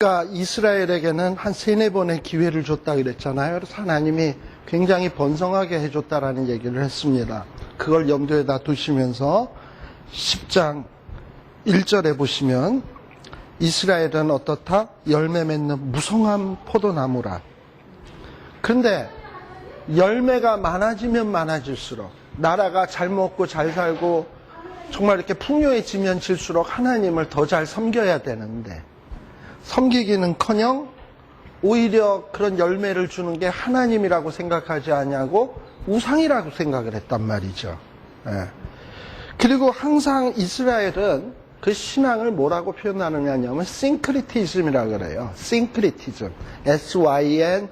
그러니까 이스라엘에게는 한 3-4번의 기회를 줬다 그랬잖아요. 그래서 하나님이 굉장히 번성하게 해줬다라는 얘기를 했습니다. 그걸 염두에다 두시면서 10장 1절에 보시면 이스라엘은 어떻다? 열매 맺는 무성한 포도나무라. 그런데 열매가 많아지면 많아질수록 나라가 잘 먹고 잘 살고 정말 이렇게 풍요해지면 질수록 하나님을 더 잘 섬겨야 되는데 섬기기는커녕 오히려 그런 열매를 주는 게 하나님이라고 생각하지 않냐고 우상이라고 생각을 했단 말이죠. 예. 그리고 항상 이스라엘은 그 신앙을 뭐라고 표현하느냐 하면 싱크리티즘이라고 그래요. 싱크리티즘. S-Y-N-C-R-E-T-I-S-M.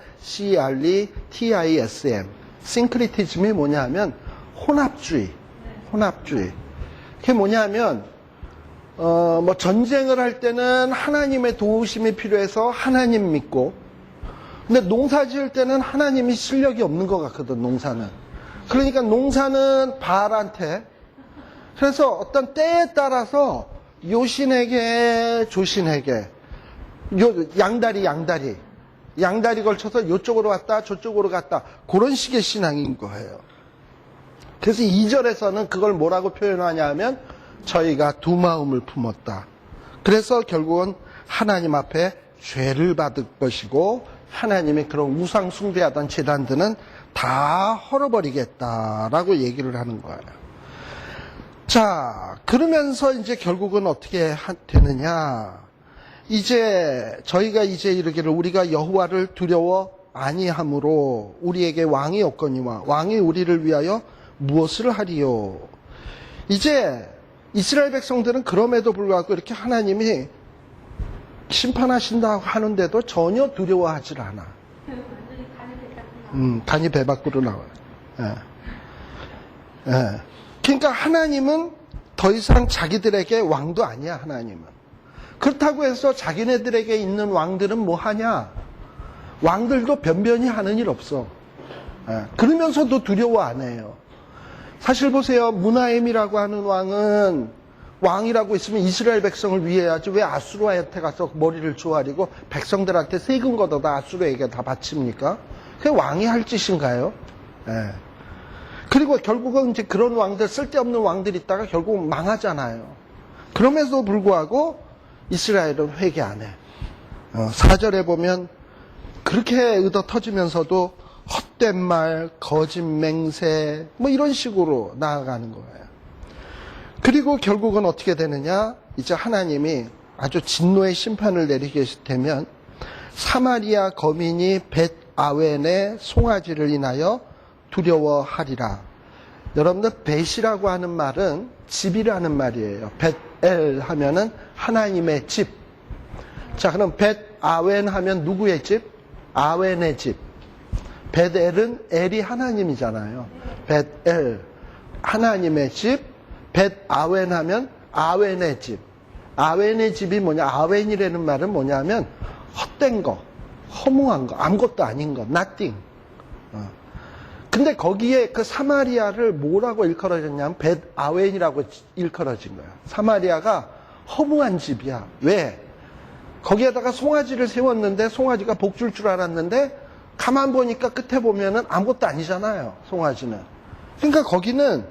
싱크리티즘이 뭐냐 하면 혼합주의. 그게 뭐냐 하면 전쟁을 할 때는 하나님의 도우심이 필요해서 하나님 믿고, 근데 농사 지을 때는 하나님이 실력이 없는 것 같거든, 농사는. 그러니까 농사는 바알한테, 그래서 어떤 때에 따라서 요신에게, 조신에게, 양다리 걸쳐서 이쪽으로 갔다, 저쪽으로 갔다, 그런 식의 신앙인 거예요. 그래서 2절에서는 그걸 뭐라고 표현하냐 하면, 저희가 두 마음을 품었다. 그래서 결국은 하나님 앞에 죄를 받을 것이고 하나님이 그런 우상 숭배하던 제단들은 다 헐어버리겠다라고 얘기를 하는 거예요. 자, 그러면서 이제 결국은 어떻게 되느냐? 이제 저희가 이제 이르기를 우리가 여호와를 두려워 아니함으로 우리에게 왕이 없거니와 왕이 우리를 위하여 무엇을 하리요? 이제 이스라엘 백성들은 그럼에도 불구하고 이렇게 하나님이 심판하신다고 하는데도 전혀 두려워하질 않아. 간이 배 밖으로 나와요. 예. 그러니까 하나님은 더 이상 자기들에게 왕도 아니야, 하나님은. 그렇다고 해서 자기네들에게 있는 왕들은 뭐 하냐? 왕들도 변변히 하는 일 없어. 예. 그러면서도 두려워 안 해요. 사실 보세요. 무나엠이라고 하는 왕이라고 있으면 이스라엘 백성을 위해야지 왜 아수르한테 가서 머리를 조아리고 백성들한테 세금 걷어다 아수르에게 다 바칩니까? 그게 왕이 할 짓인가요? 예. 그리고 결국은 이제 그런 왕들, 쓸데없는 왕들이 있다가 결국 망하잖아요. 그럼에도 불구하고 이스라엘은 회개 안 해. 4절에 보면 그렇게 의도 터지면서도 헛된 말, 거짓 맹세, 이런 식으로 나아가는 거예요. 그리고 결국은 어떻게 되느냐? 이제 하나님이 아주 진노의 심판을 내리게 되면 사마리아 거민이 벳아웬의 송아지를 인하여 두려워하리라. 여러분들 벳이라고 하는 말은 집이라는 말이에요. 벳엘 하면은 하나님의 집. 자, 그럼 벳아웬 하면 누구의 집? 아웬의 집. 벳엘은 엘이 하나님이잖아요. 벳엘 하나님의 집. 벳아웬 하면 아웬의 집. 아웬의 집이 뭐냐? 아웬이라는 말은 뭐냐면 헛된 거, 허무한 거, 아무것도 아닌 거, nothing. 근데 거기에 그 사마리아를 뭐라고 일컬어졌냐면 벳아웬이라고 일컬어진 거야. 사마리아가 허무한 집이야. 왜? 거기에다가 송아지를 세웠는데 송아지가 복줄 줄 알았는데 가만 보니까 끝에 보면은 아무것도 아니잖아요. 송아지는. 그러니까 거기는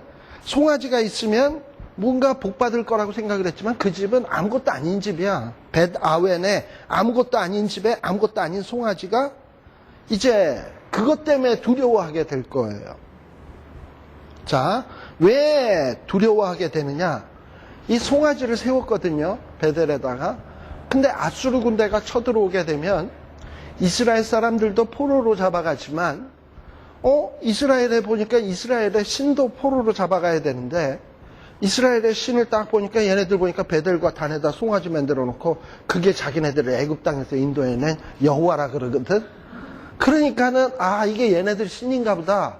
송아지가 있으면 뭔가 복 받을 거라고 생각을 했지만 그 집은 아무것도 아닌 집이야. 벳아웬에 아무것도 아닌 집에 아무것도 아닌 송아지가 이제 그것 때문에 두려워하게 될 거예요. 자, 왜 두려워하게 되느냐? 이 송아지를 세웠거든요. 베델에다가. 근데 아수르 군대가 쳐들어오게 되면 이스라엘 사람들도 포로로 잡아가지만 이스라엘에 보니까 이스라엘의 신도 포로로 잡아가야 되는데 이스라엘의 신을 딱 보니까 얘네들 보니까 베델과 단에다 송아지 만들어 놓고 그게 자기네들을 애굽 땅에서 인도해낸 여호와라 그러거든. 그러니까는 이게 얘네들 신인가 보다.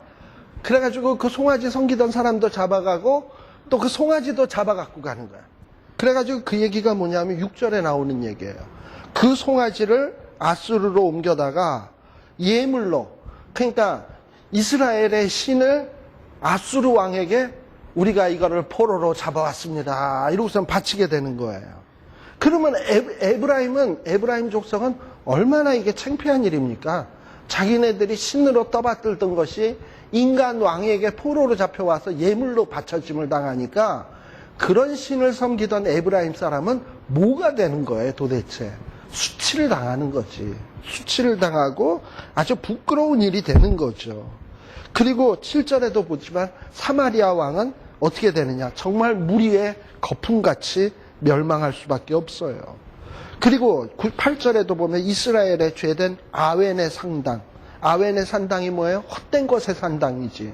그래가지고 그 송아지 섬기던 사람도 잡아가고 또 그 송아지도 잡아갖고 가는 거야. 그래가지고 그 얘기가 뭐냐면 6절에 나오는 얘기예요. 그 송아지를 아수르로 옮겨다가 예물로, 그러니까 이스라엘의 신을 아수르 왕에게 우리가 이거를 포로로 잡아왔습니다. 이러고선 바치게 되는 거예요. 그러면 에브라임 족속은 얼마나 이게 창피한 일입니까? 자기네들이 신으로 떠받들던 것이 인간 왕에게 포로로 잡혀와서 예물로 바쳐짐을 당하니까 그런 신을 섬기던 에브라임 사람은 뭐가 되는 거예요, 도대체? 수치를 당하는 거지. 수치를 당하고 아주 부끄러운 일이 되는 거죠. 그리고 7절에도 보지만 사마리아 왕은 어떻게 되느냐? 정말 무리의 거품같이 멸망할 수밖에 없어요. 그리고 8절에도 보면 이스라엘의 죄된 아웬의 상당. 아웬의 산당이 뭐예요? 헛된 것의 산당이지.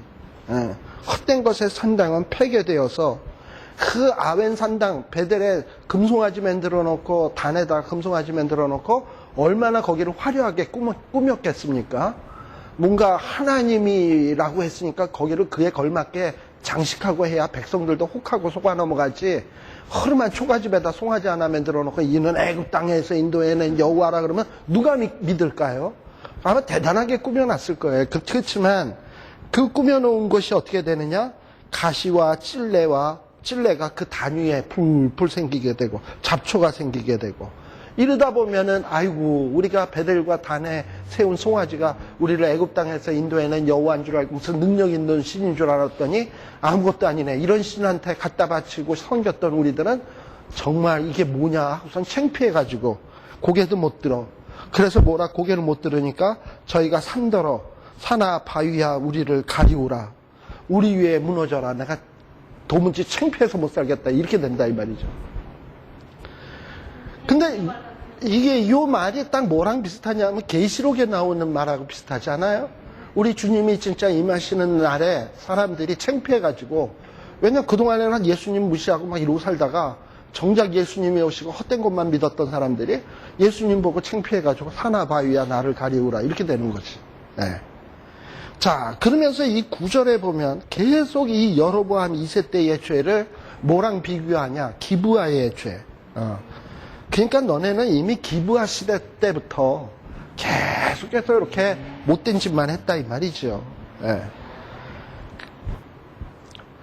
예. 헛된 것의 산당은 폐괴되어서 그 아웬 산당, 베델에 금송아지 만들어 놓고, 단에다 금송아지 만들어 놓고, 얼마나 거기를 화려하게 꾸몄겠습니까? 뭔가 하나님이라고 했으니까 거기를 그에 걸맞게 장식하고 해야 백성들도 혹하고 속아 넘어가지. 허름한 초가집에다 송아지 하나 만들어 놓고 이는 애굽 땅에서 인도에는 여호와라 그러면 누가 믿을까요? 아마 대단하게 꾸며놨을 거예요. 그렇지만 그 꾸며놓은 것이 어떻게 되느냐? 가시와 찔레가 그 단위에 풀풀 생기게 되고 잡초가 생기게 되고 이러다 보면은 아이고 우리가 베델과 단에 세운 송아지가 우리를 애굽 땅에서 인도에는 여호와인 줄 알고 무슨 능력 있는 신인 줄 알았더니 아무것도 아니네. 이런 신한테 갖다 바치고 섬겼던 우리들은 정말 이게 뭐냐 하고선 창피해가지고 고개도 못 들어. 그래서 고개를 못 들으니까 저희가 산더러 산아 바위야 우리를 가리우라. 우리 위에 무너져라. 내가 도무지 창피해서 못 살겠다. 이렇게 된다 이 말이죠. 근데 이게 이 말이 딱 뭐랑 비슷하냐면 계시록에 나오는 말하고 비슷하지 않아요? 우리 주님이 진짜 임하시는 날에 사람들이 창피해가지고 왜냐면 그동안에는 예수님 무시하고 막 이러고 살다가 정작 예수님이 오시고 헛된 것만 믿었던 사람들이 예수님 보고 창피해가지고 산아 바위야 나를 가리우라 이렇게 되는 거지. 네. 자, 그러면서 이 9절에 보면 계속 이 여로보암 2세 때의 죄를 뭐랑 비교하냐? 기브아의 죄. 그러니까 너네는 이미 기브아 시대 때부터 계속해서 이렇게 못된 짓만 했다 이 말이죠. 네.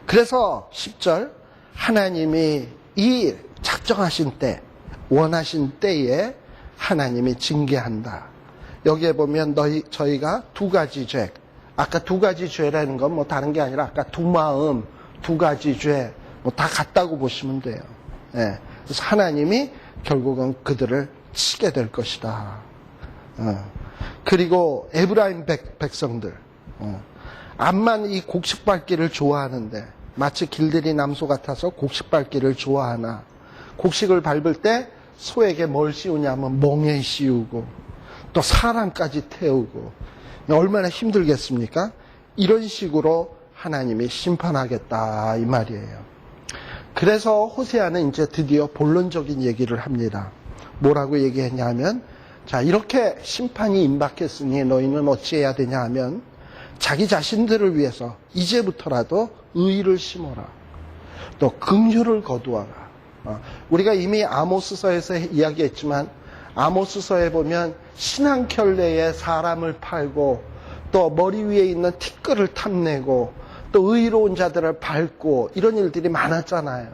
그래서 10절 하나님이 이 작정하신 때, 원하신 때에 하나님이 징계한다. 여기에 보면 저희가 두 가지 죄, 아까 두 가지 죄라는 건 뭐 다른 게 아니라 아까 두 마음, 두 가지 죄, 뭐 다 같다고 보시면 돼요. 네. 그래서 하나님이 결국은 그들을 치게 될 것이다. 그리고 에브라임 백성들, 암만 이 곡식 밟기를 좋아하는데 마치 길들이 남소 같아서 곡식 밟기를 좋아하나 곡식을 밟을 때 소에게 뭘 씌우냐면 멍에 씌우고 또 사람까지 태우고 얼마나 힘들겠습니까? 이런 식으로 하나님이 심판하겠다 이 말이에요. 그래서 호세아는 이제 드디어 본론적인 얘기를 합니다. 뭐라고 얘기했냐면 자 이렇게 심판이 임박했으니 너희는 어찌해야 되냐 하면 자기 자신들을 위해서 이제부터라도 의를 심어라. 또 긍휼을 거두어라. 우리가 이미 아모스서에서 이야기했지만 아모스서에 보면 신앙켤레에 사람을 팔고 또 머리 위에 있는 티끌을 탐내고 또 의로운 자들을 밟고 이런 일들이 많았잖아요.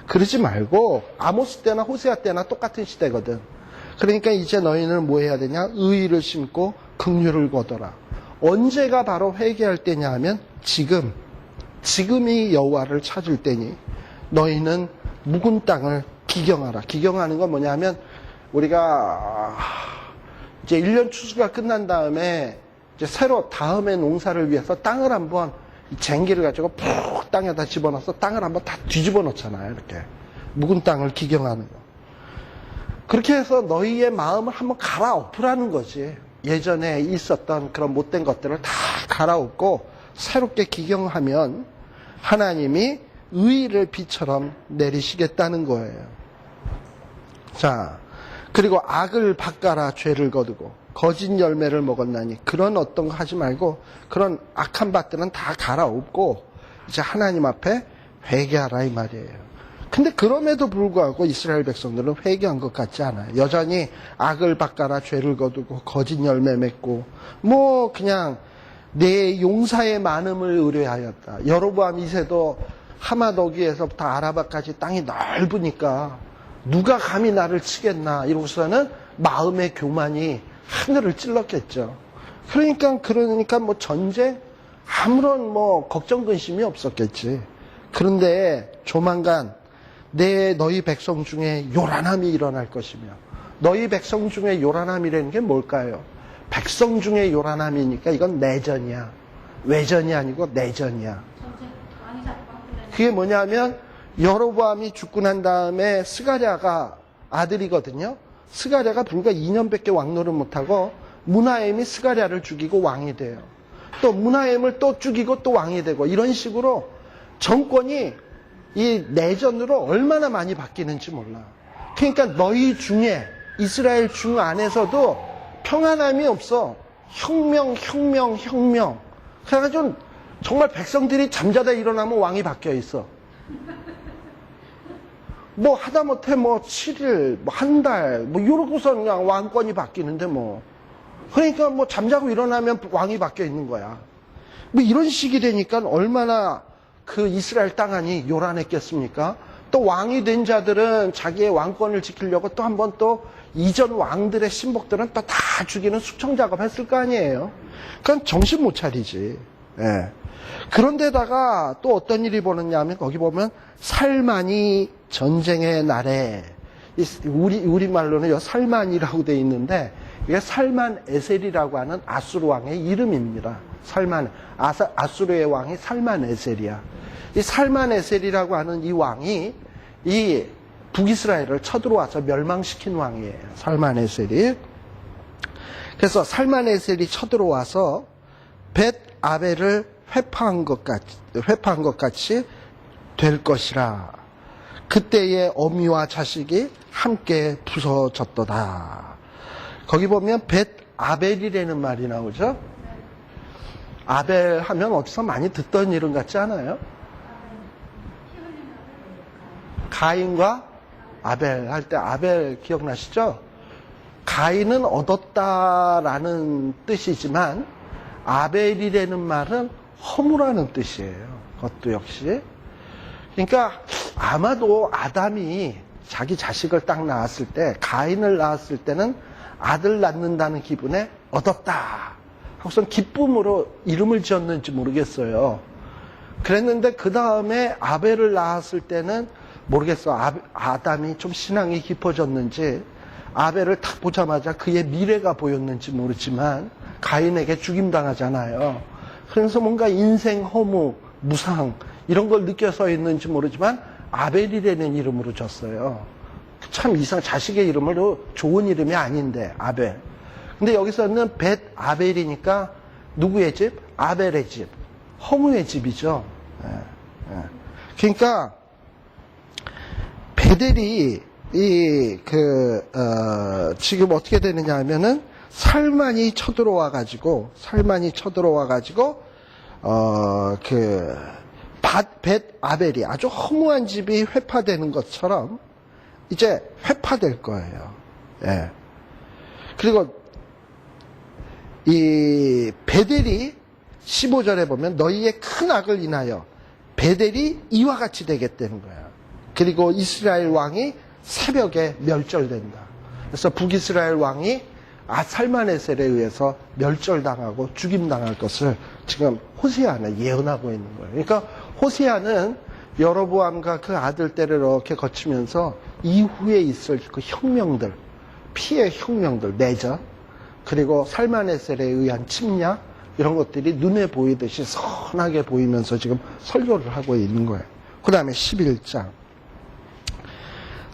그러지 말고 아모스 때나 호세아 때나 똑같은 시대거든. 그러니까 이제 너희는 뭐 해야 되냐? 의를 심고 긍휼을 거둬라. 언제가 바로 회개할 때냐 하면 지금이 여호와를 찾을 때니 너희는 묵은 땅을 기경하라. 기경하는 건 뭐냐면 우리가 이제 1년 추수가 끝난 다음에 이제 새로 다음에 농사를 위해서 땅을 한번 쟁기를 가지고 푹 땅에다 집어넣어서 땅을 한번 다 뒤집어 놓잖아요. 이렇게 묵은 땅을 기경하는 거. 그렇게 해서 너희의 마음을 한번 갈아엎으라는 거지. 예전에 있었던 그런 못된 것들을 다 갈아엎고 새롭게 기경하면 하나님이 의를 비처럼 내리시겠다는 거예요. 자, 그리고 악을 바꿔라 죄를 거두고 거짓 열매를 먹었나니 그런 어떤 거 하지 말고 그런 악한 밭들은 다 갈아엎고 이제 하나님 앞에 회개하라 이 말이에요. 근데 그럼에도 불구하고 이스라엘 백성들은 회개한 것 같지 않아요. 여전히 악을 바꿔라 죄를 거두고 거짓 열매 맺고 뭐 그냥 내 용사의 많음을 의뢰하였다. 여로보암 2세도 하마더기에서부터 아라바까지 땅이 넓으니까 누가 감히 나를 치겠나 이러고서는 마음의 교만이 하늘을 찔렀겠죠. 그러니까 뭐 전쟁 아무런 뭐 걱정 근심이 없었겠지. 그런데 조만간 너희 백성 중에 요란함이 일어날 것이며, 너희 백성 중에 요란함이라는 게 뭘까요? 백성 중에 요란함이니까 이건 내전이야. 외전이 아니고 내전이야. 그게 뭐냐면 여로보암이 죽고 난 다음에 스가랴가 아들이거든요. 스가랴가 불과 2년밖에 왕노를 못하고 므나헴이 스가랴를 죽이고 왕이 돼요. 또 므나헴을 또 죽이고 또 왕이 되고, 이런 식으로 정권이 이 내전으로 얼마나 많이 바뀌는지 몰라. 그러니까 너희 중에, 이스라엘 중 안에서도 평안함이 없어. 혁명. 그래가지고 정말 백성들이 잠자다 일어나면 왕이 바뀌어 있어. 뭐 하다못해 뭐 7일, 뭐 한 달, 뭐 이러고서 그냥 왕권이 바뀌는데 뭐. 그러니까 뭐 잠자고 일어나면 왕이 바뀌어 있는 거야. 뭐 이런 식이 되니까 얼마나 그 이스라엘 땅 안이 요란했겠습니까? 또 왕이 된 자들은 자기의 왕권을 지키려고 또 한 번 또 이전 왕들의 신복들은 또 다 죽이는 숙청 작업 했을 거 아니에요. 그건 정신 못 차리지. 예. 그런데다가 또 어떤 일이 벌어졌냐 하면 거기 보면 살만이 전쟁의 날에, 우리말로는 살만이라고 돼 있는데 이게 살만 에셀이라고 하는 아수르 왕의 이름입니다. 아수르의 왕이 살만 에셀이야. 이 살만 에셀이라고 하는 이 왕이 이 북이스라엘을 쳐들어와서 멸망시킨 왕이에요. 살만 에셀이. 그래서 살만 에셀이 쳐들어와서 벳 아벨을 회파한 것 같이 될 것이라. 그때의 어미와 자식이 함께 부서졌도다. 거기 보면 벳 아벨이라는 말이 나오죠. 아벨 하면 어디서 많이 듣던 이름 같지 않아요? 가인과 아벨 할 때 아벨 기억나시죠? 가인은 얻었다라는 뜻이지만 아벨이라는 말은 허무라는 뜻이에요. 그것도 역시. 그러니까 아마도 아담이 자기 자식을 딱 낳았을 때, 가인을 낳았을 때는 아들 낳는다는 기분에 얻었다 하고선 기쁨으로 이름을 지었는지 모르겠어요. 그랬는데 그 다음에 아벨을 낳았을 때는 모르겠어. 아담이 좀 신앙이 깊어졌는지 아벨을 딱 보자마자 그의 미래가 보였는지 모르지만 가인에게 죽임당하잖아요. 그래서 뭔가 인생 허무, 무상 이런 걸 느껴서 있는지 모르지만 아벨이라는 이름으로 졌어요. 참 자식의 이름으로 좋은 이름이 아닌데 아벨. 근데 여기서는 벳 아벨이니까 누구의 집? 아벨의 집. 허무의 집이죠. 그러니까 베델이 지금 어떻게 되느냐 하면은 살만이 쳐들어와가지고 벳 아벨이 아주 허무한 집이 회파되는 것처럼 이제 회파될 거예요. 예. 그리고 이 베델이 15절에 보면 너희의 큰 악을 인하여 베델이 이와 같이 되겠다는 거야. 그리고 이스라엘 왕이 새벽에 멸절된다. 그래서 북이스라엘 왕이 살만에셀에 의해서 멸절당하고 죽임당할 것을 지금 호세아는 예언하고 있는 거예요. 그러니까 호세아는 여로보암과 그 아들 때를 이렇게 거치면서 이후에 있을 그 혁명들, 피해 혁명들, 내전, 그리고 살만에셀에 의한 침략, 이런 것들이 눈에 보이듯이 선하게 보이면서 지금 설교를 하고 있는 거예요. 그 다음에 11장.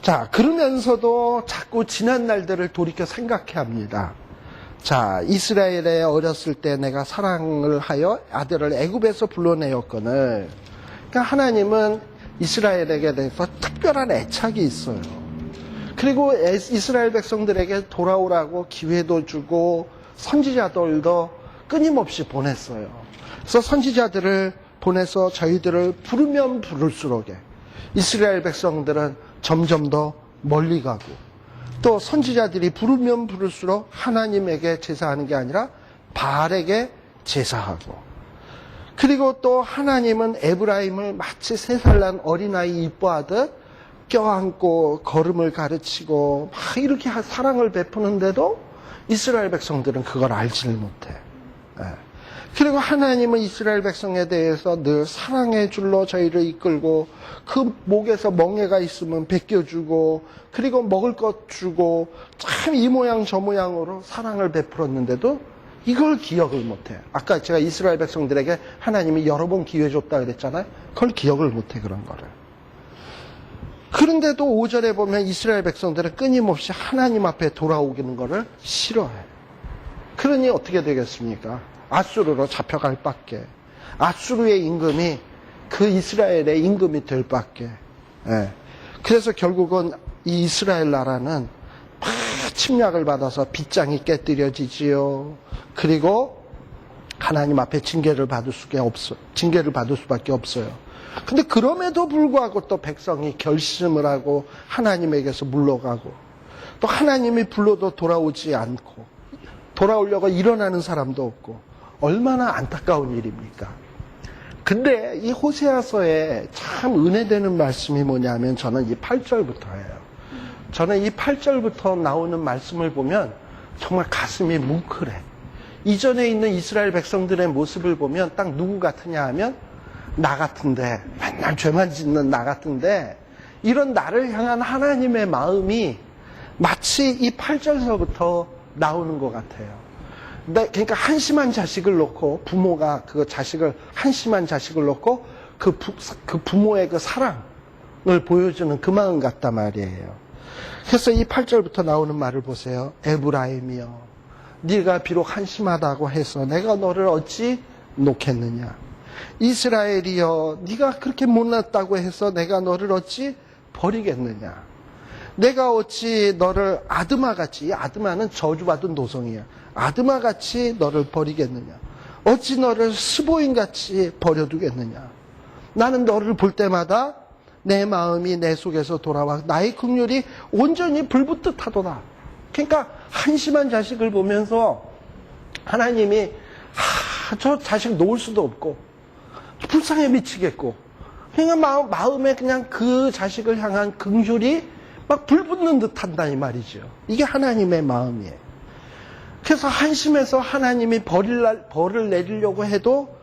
자, 그러면서도 자꾸 지난 날들을 돌이켜 생각해 합니다. 자, 이스라엘에 어렸을 때 내가 사랑을 하여 아들을 애굽에서 불러내었거늘. 그러니까 하나님은 이스라엘에게 대해서 특별한 애착이 있어요. 그리고 이스라엘 백성들에게 돌아오라고 기회도 주고 선지자들도 끊임없이 보냈어요. 그래서 선지자들을 보내서 저희들을 부르면 부를수록에 이스라엘 백성들은 점점 더 멀리 가고, 또 선지자들이 부르면 부를수록 하나님에게 제사하는 게 아니라 바알에게 제사하고, 그리고 또 하나님은 에브라임을 마치 3살 난 어린아이 이뻐하듯 껴안고 걸음을 가르치고 막 이렇게 사랑을 베푸는데도 이스라엘 백성들은 그걸 알지를 못해. 그리고 하나님은 이스라엘 백성에 대해서 늘 사랑의 줄로 저희를 이끌고 그 목에서 멍에가 있으면 벗겨주고 그리고 먹을 것 주고 참 이 모양 저 모양으로 사랑을 베풀었는데도 이걸 기억을 못해. 아까 제가 이스라엘 백성들에게 하나님이 여러 번 기회 줬다 그랬잖아요. 그걸 기억을 못해, 그런 거를. 그런데도 5절에 보면 이스라엘 백성들은 끊임없이 하나님 앞에 돌아오기는 거를 싫어해. 그러니 어떻게 되겠습니까? 아수르로 잡혀갈 밖에. 아수르의 임금이 그 이스라엘의 임금이 될 밖에. 그래서 결국은 이 이스라엘 나라는 막 침략을 받아서 빗장이 깨뜨려지지요. 그리고 하나님 앞에 징계를 받을 수밖에 없어요. 근데 그럼에도 불구하고 또 백성이 결심을 하고 하나님에게서 물러가고 또 하나님이 불러도 돌아오지 않고 돌아오려고 일어나는 사람도 없고 얼마나 안타까운 일입니까? 근데 이 호세아서에 참 은혜되는 말씀이 뭐냐면 저는 이 8절부터예요. 저는 이 8절부터 나오는 말씀을 보면 정말 가슴이 뭉클해. 이전에 있는 이스라엘 백성들의 모습을 보면 딱 누구 같으냐 하면 나 같은데, 맨날 죄만 짓는 나 같은데, 이런 나를 향한 하나님의 마음이 마치 이 8절서부터 나오는 것 같아요. 그러니까 한심한 자식을 놓고, 부모가 그 자식을, 한심한 자식을 놓고 그 부모의 그 사랑을 보여주는 그 마음 같단 말이에요. 그래서 이 8절부터 나오는 말을 보세요. 에브라임이여, 네가 비록 한심하다고 해서 내가 너를 어찌 놓겠느냐. 이스라엘이여, 네가 그렇게 못났다고 해서 내가 너를 어찌 버리겠느냐. 내가 어찌 너를 아드마같이, 아드마는 저주받은 노성이야. 아드마같이 너를 버리겠느냐. 어찌 너를 스보인같이 버려두겠느냐. 나는 너를 볼 때마다 내 마음이 내 속에서 돌아와 나의 긍휼이 온전히 불붙듯 하도다. 그러니까 한심한 자식을 보면서 하나님이 저 자식 놓을 수도 없고 불쌍해 미치겠고 그러니까 마음에 그냥 그 자식을 향한 긍휼이 막 불붙는 듯 한다 이 말이죠. 이게 하나님의 마음이에요. 그래서 한심해서 하나님이 벌을 내리려고 해도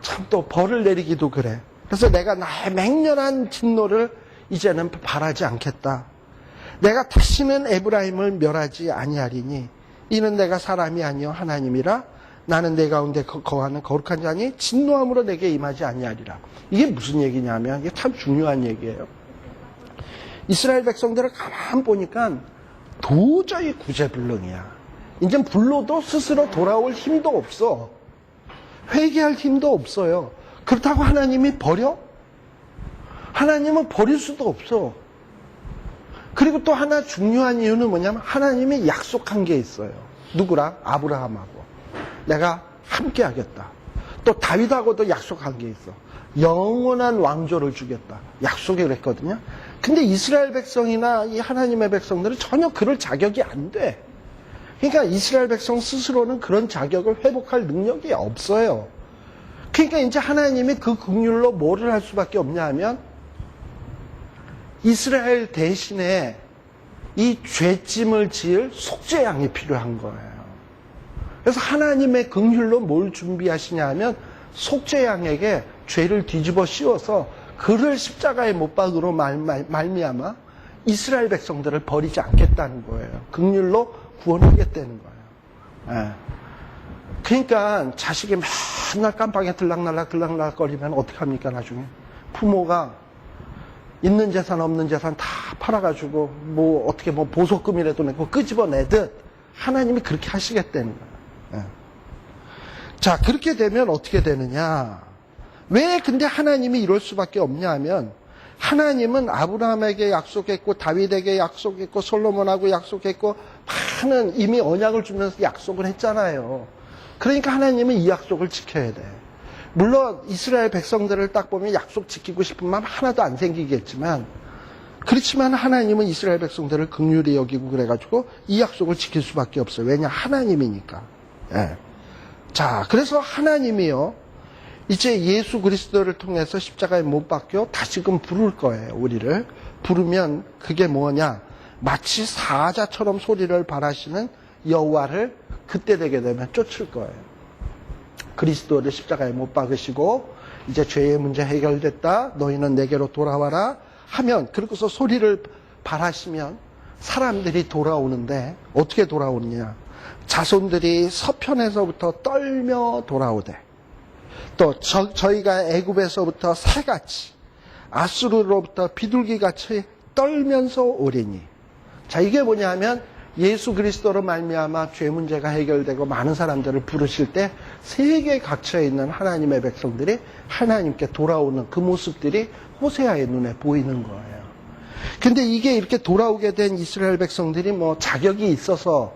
참 또 벌을 내리기도 그래. 그래서 내가 나의 맹렬한 진노를 이제는 바라지 않겠다. 내가 다시는 에브라임을 멸하지 아니하리니 이는 내가 사람이 아니요 하나님이라. 나는 내 가운데 거하는 거룩한 자니 진노함으로 내게 임하지 아니하리라. 이게 무슨 얘기냐면 이게 참 중요한 얘기예요. 이스라엘 백성들을 가만 보니까 도저히 구제불능이야. 이제 불러도 스스로 돌아올 힘도 없어. 회개할 힘도 없어요. 그렇다고 하나님이 버려? 하나님은 버릴 수도 없어. 그리고 또 하나 중요한 이유는 뭐냐면 하나님이 약속한 게 있어요. 누구랑? 아브라함하고. 내가 함께 하겠다. 또 다윗하고도 약속한 게 있어. 영원한 왕조를 주겠다. 약속을 했거든요. 근데 이스라엘 백성이나 이 하나님의 백성들은 전혀 그럴 자격이 안 돼. 그러니까 이스라엘 백성 스스로는 그런 자격을 회복할 능력이 없어요. 그러니까 이제 하나님이 그 긍휼로 뭐를 할 수밖에 없냐 하면 이스라엘 대신에 이 죄짐을 지을 속죄양이 필요한 거예요. 그래서 하나님의 긍휼로 뭘 준비하시냐 하면 속죄양에게 죄를 뒤집어 씌워서 그를 십자가에 못 박으로 말미암아 이스라엘 백성들을 버리지 않겠다는 거예요. 긍휼로 구원하겠다는 거예요. 예. 그러니까 자식이 맨날 깜빵에 들락날락 거리면 어떡합니까 나중에. 부모가 있는 재산 없는 재산 다 팔아가지고 뭐 어떻게 뭐 보석금이라도 내고 끄집어내듯 하나님이 그렇게 하시겠다는 거예요. 예. 자, 그렇게 되면 어떻게 되느냐. 왜 근데 하나님이 이럴 수밖에 없냐 하면 하나님은 아브라함에게 약속했고 다윗에게 약속했고 솔로몬하고 약속했고 많은 이미 언약을 주면서 약속을 했잖아요. 그러니까 하나님은 이 약속을 지켜야 돼. 물론 이스라엘 백성들을 딱 보면 약속 지키고 싶은 마음 하나도 안 생기겠지만 그렇지만 하나님은 이스라엘 백성들을 긍휼히 여기고 그래가지고 이 약속을 지킬 수밖에 없어요. 왜냐? 하나님이니까. 예. 자, 그래서 하나님이요 이제 예수 그리스도를 통해서 십자가에 못 박혀 다시금 부를 거예요. 우리를 부르면 그게 뭐냐? 마치 사자처럼 소리를 발하시는 여호와를 그때 되게 되면 쫓을 거예요. 그리스도를 십자가에 못 박으시고 이제 죄의 문제 해결됐다. 너희는 내게로 돌아와라 하면, 그러고서 소리를 발하시면 사람들이 돌아오는데 어떻게 돌아오느냐? 자손들이 서편에서부터 떨며 돌아오되, 또 저희가 애굽에서부터 새같이 아수르로부터 비둘기같이 떨면서 오리니. 자, 이게 뭐냐면 예수 그리스도로 말미암아 죄 문제가 해결되고 많은 사람들을 부르실 때 세계 각처에 있는 하나님의 백성들이 하나님께 돌아오는 그 모습들이 호세아의 눈에 보이는 거예요. 근데 이게 이렇게 돌아오게 된 이스라엘 백성들이 뭐 자격이 있어서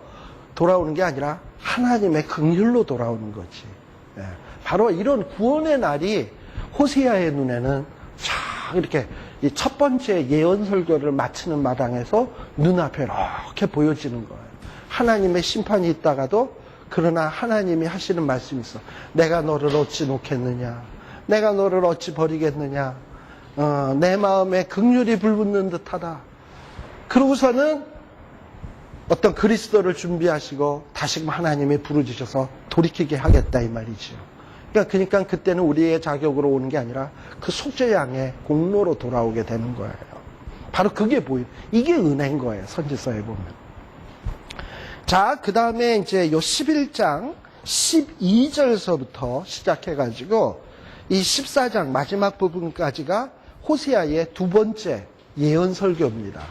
돌아오는 게 아니라 하나님의 긍휼로 돌아오는 거지. 바로 이런 구원의 날이 호세아의 눈에는 쫙 이렇게 이 첫 번째 예언 설교를 마치는 마당에서 눈앞에 이렇게 보여지는 거예요. 하나님의 심판이 있다가도 그러나 하나님이 하시는 말씀이 있어. 내가 너를 어찌 놓겠느냐? 내가 너를 어찌 버리겠느냐? 내 마음에 긍휼이 불붙는 듯하다. 그러고서는 어떤 그리스도를 준비하시고 다시금 하나님이 부르주셔서 돌이키게 하겠다 이 말이죠. 그러니까 그때는 우리의 자격으로 오는 게 아니라 그 속죄양의 공로로 돌아오게 되는 거예요. 바로 그게 이게 은혜인 거예요. 선지서에 보면. 자, 그 다음에 이제 요 11장 12절서부터 시작해가지고 이 14장 마지막 부분까지가 호세아의 두 번째 예언 설교입니다.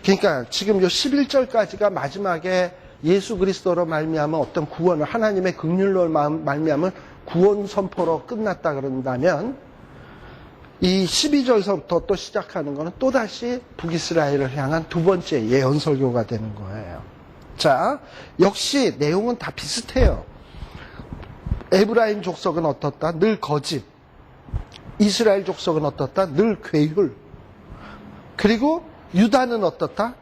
그러니까 지금 요 11절까지가 마지막에 예수 그리스도로 말미암은 어떤 구원을, 하나님의 긍휼로 말미암은 구원 선포로 끝났다 그런다면, 이 12절서부터 또 시작하는 것은 또다시 북이스라엘을 향한 두 번째 예언 설교가 되는 거예요. 자, 역시 내용은 다 비슷해요. 에브라임 족속은 어떻다? 늘 거짓. 이스라엘 족속은 어떻다? 늘 괴율. 그리고 유다는 어떻다?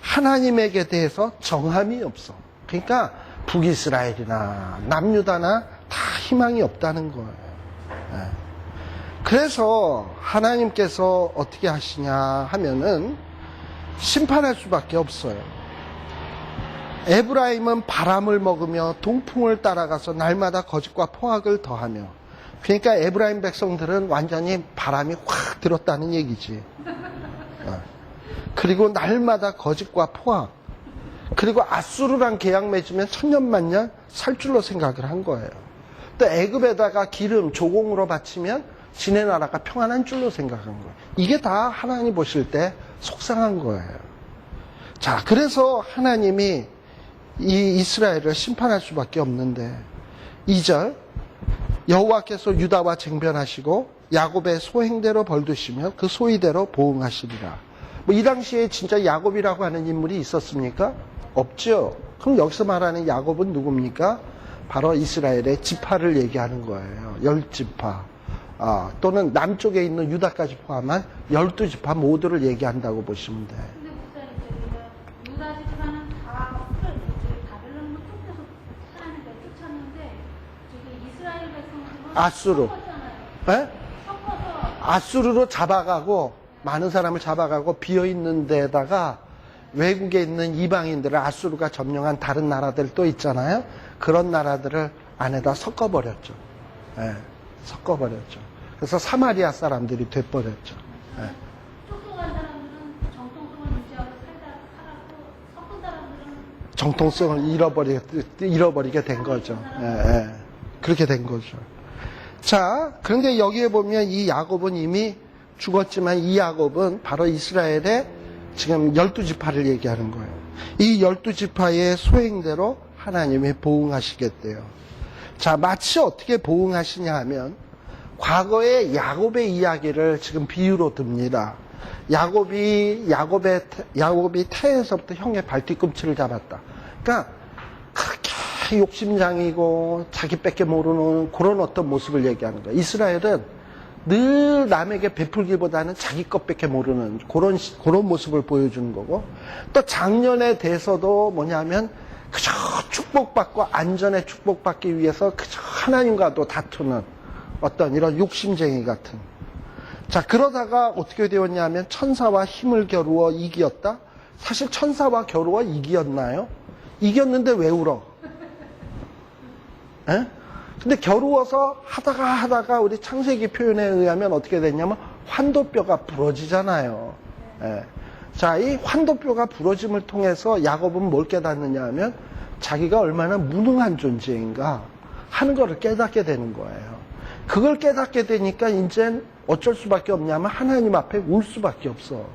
하나님에게 대해서 정함이 없어. 그러니까 북이스라엘이나 남유다나 다 희망이 없다는 거예요. 그래서 하나님께서 어떻게 하시냐 하면은 심판할 수밖에 없어요. 에브라임은 바람을 먹으며 동풍을 따라가서 날마다 거짓과 포악을 더하며. 그러니까 에브라임 백성들은 완전히 바람이 확 들었다는 얘기지. 그리고 날마다 거짓과 포악, 그리고 아수르랑 계약 맺으면 천년만년 살 줄로 생각을 한 거예요. 또 애굽에다가 기름 조공으로 바치면 지네 나라가 평안한 줄로 생각한 거예요. 이게 다 하나님 보실 때 속상한 거예요. 자, 그래서 하나님이 이 이스라엘을 심판할 수밖에 없는데, 2절 여호와께서 유다와 쟁변하시고 야곱의 소행대로 벌두시며 그 소위대로 보응하시리라. 뭐 이 당시에 진짜 야곱이라고 하는 인물이 있었습니까? 없죠. 그럼 여기서 말하는 야곱은 누굽니까? 바로 이스라엘의 지파를 얘기하는 거예요. 10지파. 또는 남쪽에 있는 유다까지 포함한 12지파 모두를 얘기한다고 보시면 돼요. 근데 목사님, 유다 지파는 다 바벨론으로 쫓겨서 하나님께 쫓았는데 저기 이스라엘 백성들은 아수르. 섞었잖아요. 에? 섞어서 아수르로 잡아가고 많은 사람을 잡아가고 비어있는 데다가 외국에 있는 이방인들을 아수르가 점령한 다른 나라들 또 있잖아요. 그런 나라들을 안에다 섞어버렸죠. 섞어버렸죠. 그래서 사마리아 사람들이 돼버렸죠. 쫓겨간 사람들은 정통성을 유지하고 살았고 섞은 사람들은 정통성을 잃어버리게 된 거죠. 그렇게 된 거죠. 자, 그런데 여기에 보면 이 야곱은 이미 죽었지만 이 야곱은 바로 이스라엘의 지금 12지파를 얘기하는 거예요. 이 12지파의 소행대로 하나님이 보응하시겠대요. 자, 마치 어떻게 보응하시냐 하면 과거의 야곱의 이야기를 지금 비유로 듭니다. 야곱이 태에서부터 형의 발뒤꿈치를 잡았다. 그러니까 그렇게 욕심장이고 자기밖에 모르는 그런 어떤 모습을 얘기하는 거예요. 이스라엘은 늘 남에게 베풀기보다는 자기 것밖에 모르는 그런 모습을 보여주는 거고, 또 작년에 대해서도 뭐냐면 그저 축복받고 안전에 축복받기 위해서 그저 하나님과도 다투는 어떤 이런 욕심쟁이 같은. 자, 그러다가 어떻게 되었냐면 천사와 힘을 겨루어 이기었다? 사실 천사와 겨루어 이기었나요? 이겼는데 왜 울어? 에? 근데 겨루어서 하다가 우리 창세기 표현에 의하면 어떻게 됐냐면 환도뼈가 부러지잖아요. 예. 자, 이 환도뼈가 부러짐을 통해서 야곱은 뭘 깨닫느냐 하면 자기가 얼마나 무능한 존재인가 하는 거를 깨닫게 되는 거예요. 그걸 깨닫게 되니까 이제 어쩔 수밖에 없냐면 하나님 앞에 울 수밖에 없어.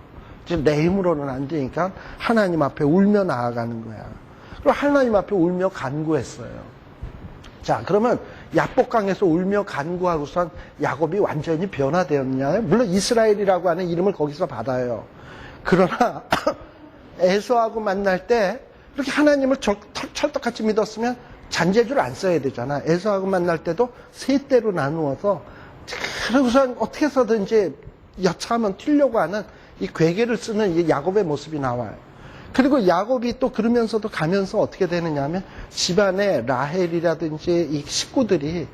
이제 내 힘으로는 안 되니까 하나님 앞에 울며 나아가는 거야. 그리고 하나님 앞에 울며 간구했어요. 자, 그러면 야복강에서 울며 간구하고선 야곱이 완전히 변화되었냐? 물론 이스라엘이라고 하는 이름을 거기서 받아요. 그러나 에서하고 만날 때 이렇게 하나님을 찰떡같이 믿었으면 잔재주를 안 써야 되잖아. 에서하고 만날 때도 세 대로 나누어서 그러고선 어떻게 해서든지 여차하면 튀려고 하는 이 괴계를 쓰는 이 야곱의 모습이 나와요. 그리고 야곱이 또 그러면서도 가면서 어떻게 되느냐 하면 집안에 라헬이라든지 이 식구들이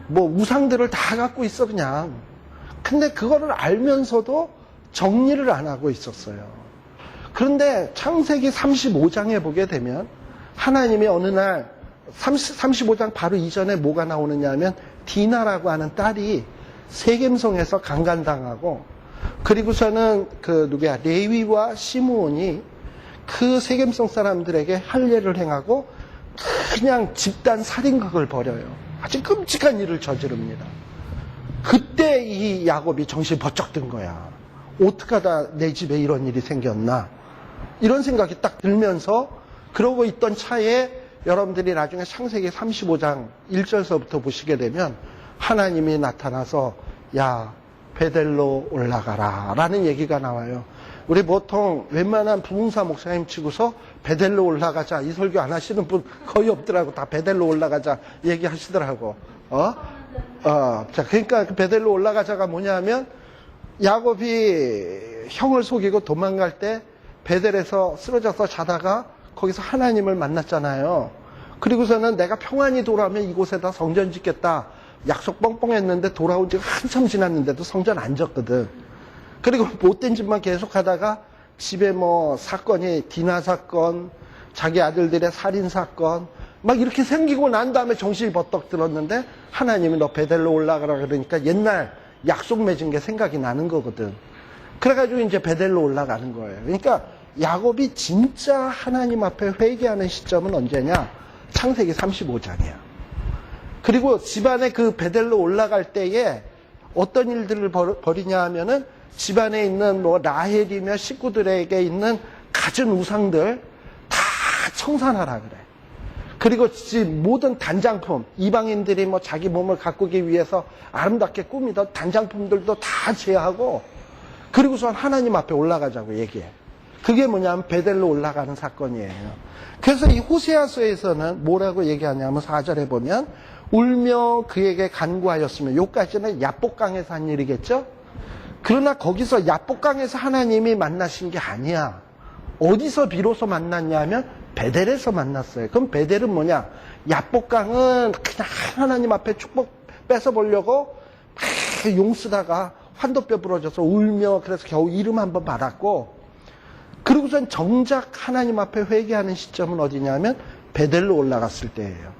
뭐 우상들을 다 갖고 있어 그냥. 근데 그거를 알면서도 정리를 안 하고 있었어요. 그런데 창세기 35장에 보게 되면 하나님이 어느 날 35장 바로 이전에 뭐가 나오느냐 하면 디나라고 하는 딸이 세겜성에서 강간당하고 그리고서는 레위와 시므온이 그 세겜성 사람들에게 할례를 행하고 그냥 집단 살인극을 벌여요. 아주 끔찍한 일을 저지릅니다. 그때 이 야곱이 정신이 번쩍 든 거야. 어떡하다 내 집에 이런 일이 생겼나. 이런 생각이 딱 들면서 그러고 있던 차에 여러분들이 나중에 창세기 35장 1절서부터 보시게 되면 하나님이 나타나서 야 베델로 올라가라 라는 얘기가 나와요. 우리 보통 웬만한 부흥사 목사님 치고서 베델로 올라가자 이 설교 안 하시는 분 거의 없더라고. 다 베델로 올라가자 얘기하시더라고. 자, 그러니까 그 베델로 올라가자가 뭐냐면 야곱이 형을 속이고 도망갈 때 베델에서 쓰러져서 자다가 거기서 하나님을 만났잖아요. 그리고서는 내가 평안히 돌아오면 이곳에다 성전 짓겠다. 약속 뻥뻥했는데 돌아온 지가 한참 지났는데도 성전 안 졌거든. 그리고 못된 짓만 계속 하다가 집에 뭐 사건이 디나 사건, 자기 아들들의 살인 사건 막 이렇게 생기고 난 다음에 정신이 버떡 들었는데 하나님이 너 베델로 올라가라 그러니까 옛날 약속 맺은 게 생각이 나는 거거든. 그래가지고 이제 베델로 올라가는 거예요. 그러니까 야곱이 진짜 하나님 앞에 회개하는 시점은 언제냐? 창세기 35장이야. 그리고 집안에 그 베델로 올라갈 때에 어떤 일들을 벌이냐 하면은 집안에 있는 뭐 라헬이며 식구들에게 있는 갖은 우상들 다 청산하라 그래. 그리고 모든 단장품, 이방인들이 뭐 자기 몸을 가꾸기 위해서 아름답게 꾸미던 단장품들도 다 제하고 그리고선 하나님 앞에 올라가자고 얘기해. 그게 뭐냐면 베델로 올라가는 사건이에요. 그래서 이 호세아서에서는 뭐라고 얘기하냐면 4절에 보면 울며 그에게 간구하였으며 요까지는 야복강에서 한 일이겠죠? 그러나 거기서 야복강에서 하나님이 만나신 게 아니야. 어디서 비로소 만났냐 하면 베델에서 만났어요. 그럼 베델은 뭐냐? 야복강은 그냥 하나님 앞에 축복 뺏어보려고 막 용 쓰다가 환도뼈 부러져서 울며 그래서 겨우 이름 한번 받았고 그리고선 정작 하나님 앞에 회개하는 시점은 어디냐면 베델로 올라갔을 때예요.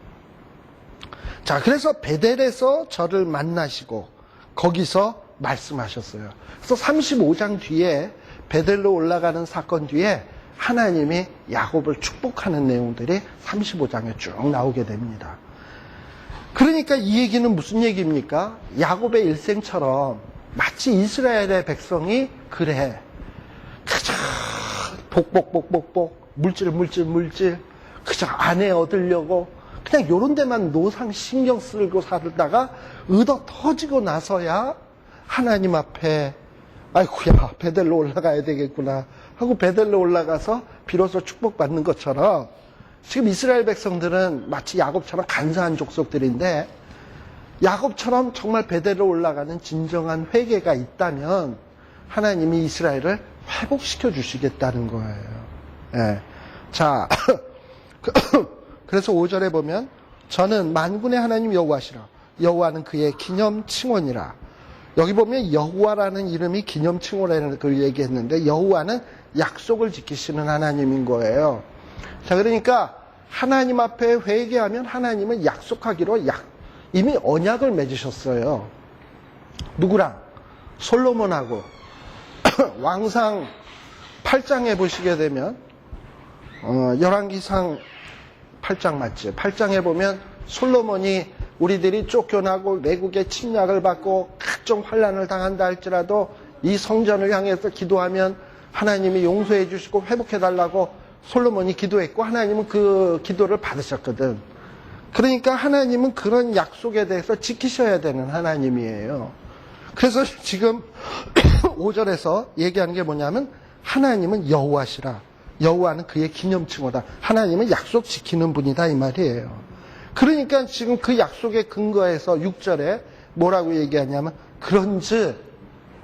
자, 그래서 베델에서 저를 만나시고 거기서 말씀하셨어요. 그래서 35장 뒤에 베델로 올라가는 사건 뒤에 하나님이 야곱을 축복하는 내용들이 35장에 쭉 나오게 됩니다. 그러니까 이 얘기는 무슨 얘기입니까? 야곱의 일생처럼 마치 이스라엘의 백성이 그래. 그저 복복복복복 물질 그저 아내 얻으려고 그냥 요런 데만 노상 신경 쓰고 살다가 얻어 터지고 나서야 하나님 앞에 아이고야 베델로 올라가야 되겠구나 하고 베델로 올라가서 비로소 축복받는 것처럼 지금 이스라엘 백성들은 마치 야곱처럼 간사한 족속들인데 야곱처럼 정말 베델로 올라가는 진정한 회개가 있다면 하나님이 이스라엘을 회복시켜 주시겠다는 거예요. 예. 자, 그래서 5절에 보면 저는 만군의 하나님 여호와시라. 여호와는 그의 기념 칭원이라. 여기 보면 여호와라는 이름이 기념칭호라는 걸 얘기했는데 여호와는 약속을 지키시는 하나님인 거예요. 자, 그러니까 하나님 앞에 회개하면 하나님은 약속하기로 이미 언약을 맺으셨어요. 누구랑? 솔로몬하고. 왕상 8장에 보시게 되면 열왕기상 8장 맞지? 8장에 보면 솔로몬이 우리들이 쫓겨나고 외국의 침략을 받고 각종 환난을 당한다 할지라도 이 성전을 향해서 기도하면 하나님이 용서해 주시고 회복해 달라고 솔로몬이 기도했고 하나님은 그 기도를 받으셨거든. 그러니까 하나님은 그런 약속에 대해서 지키셔야 되는 하나님이에요. 그래서 지금 5절에서 얘기하는 게 뭐냐면 하나님은 여호와시라. 여호와는 그의 기념칭호다. 하나님은 약속 지키는 분이다 이 말이에요. 그러니까 지금 그 약속에 근거해서 6절에 뭐라고 얘기하냐면 그런즉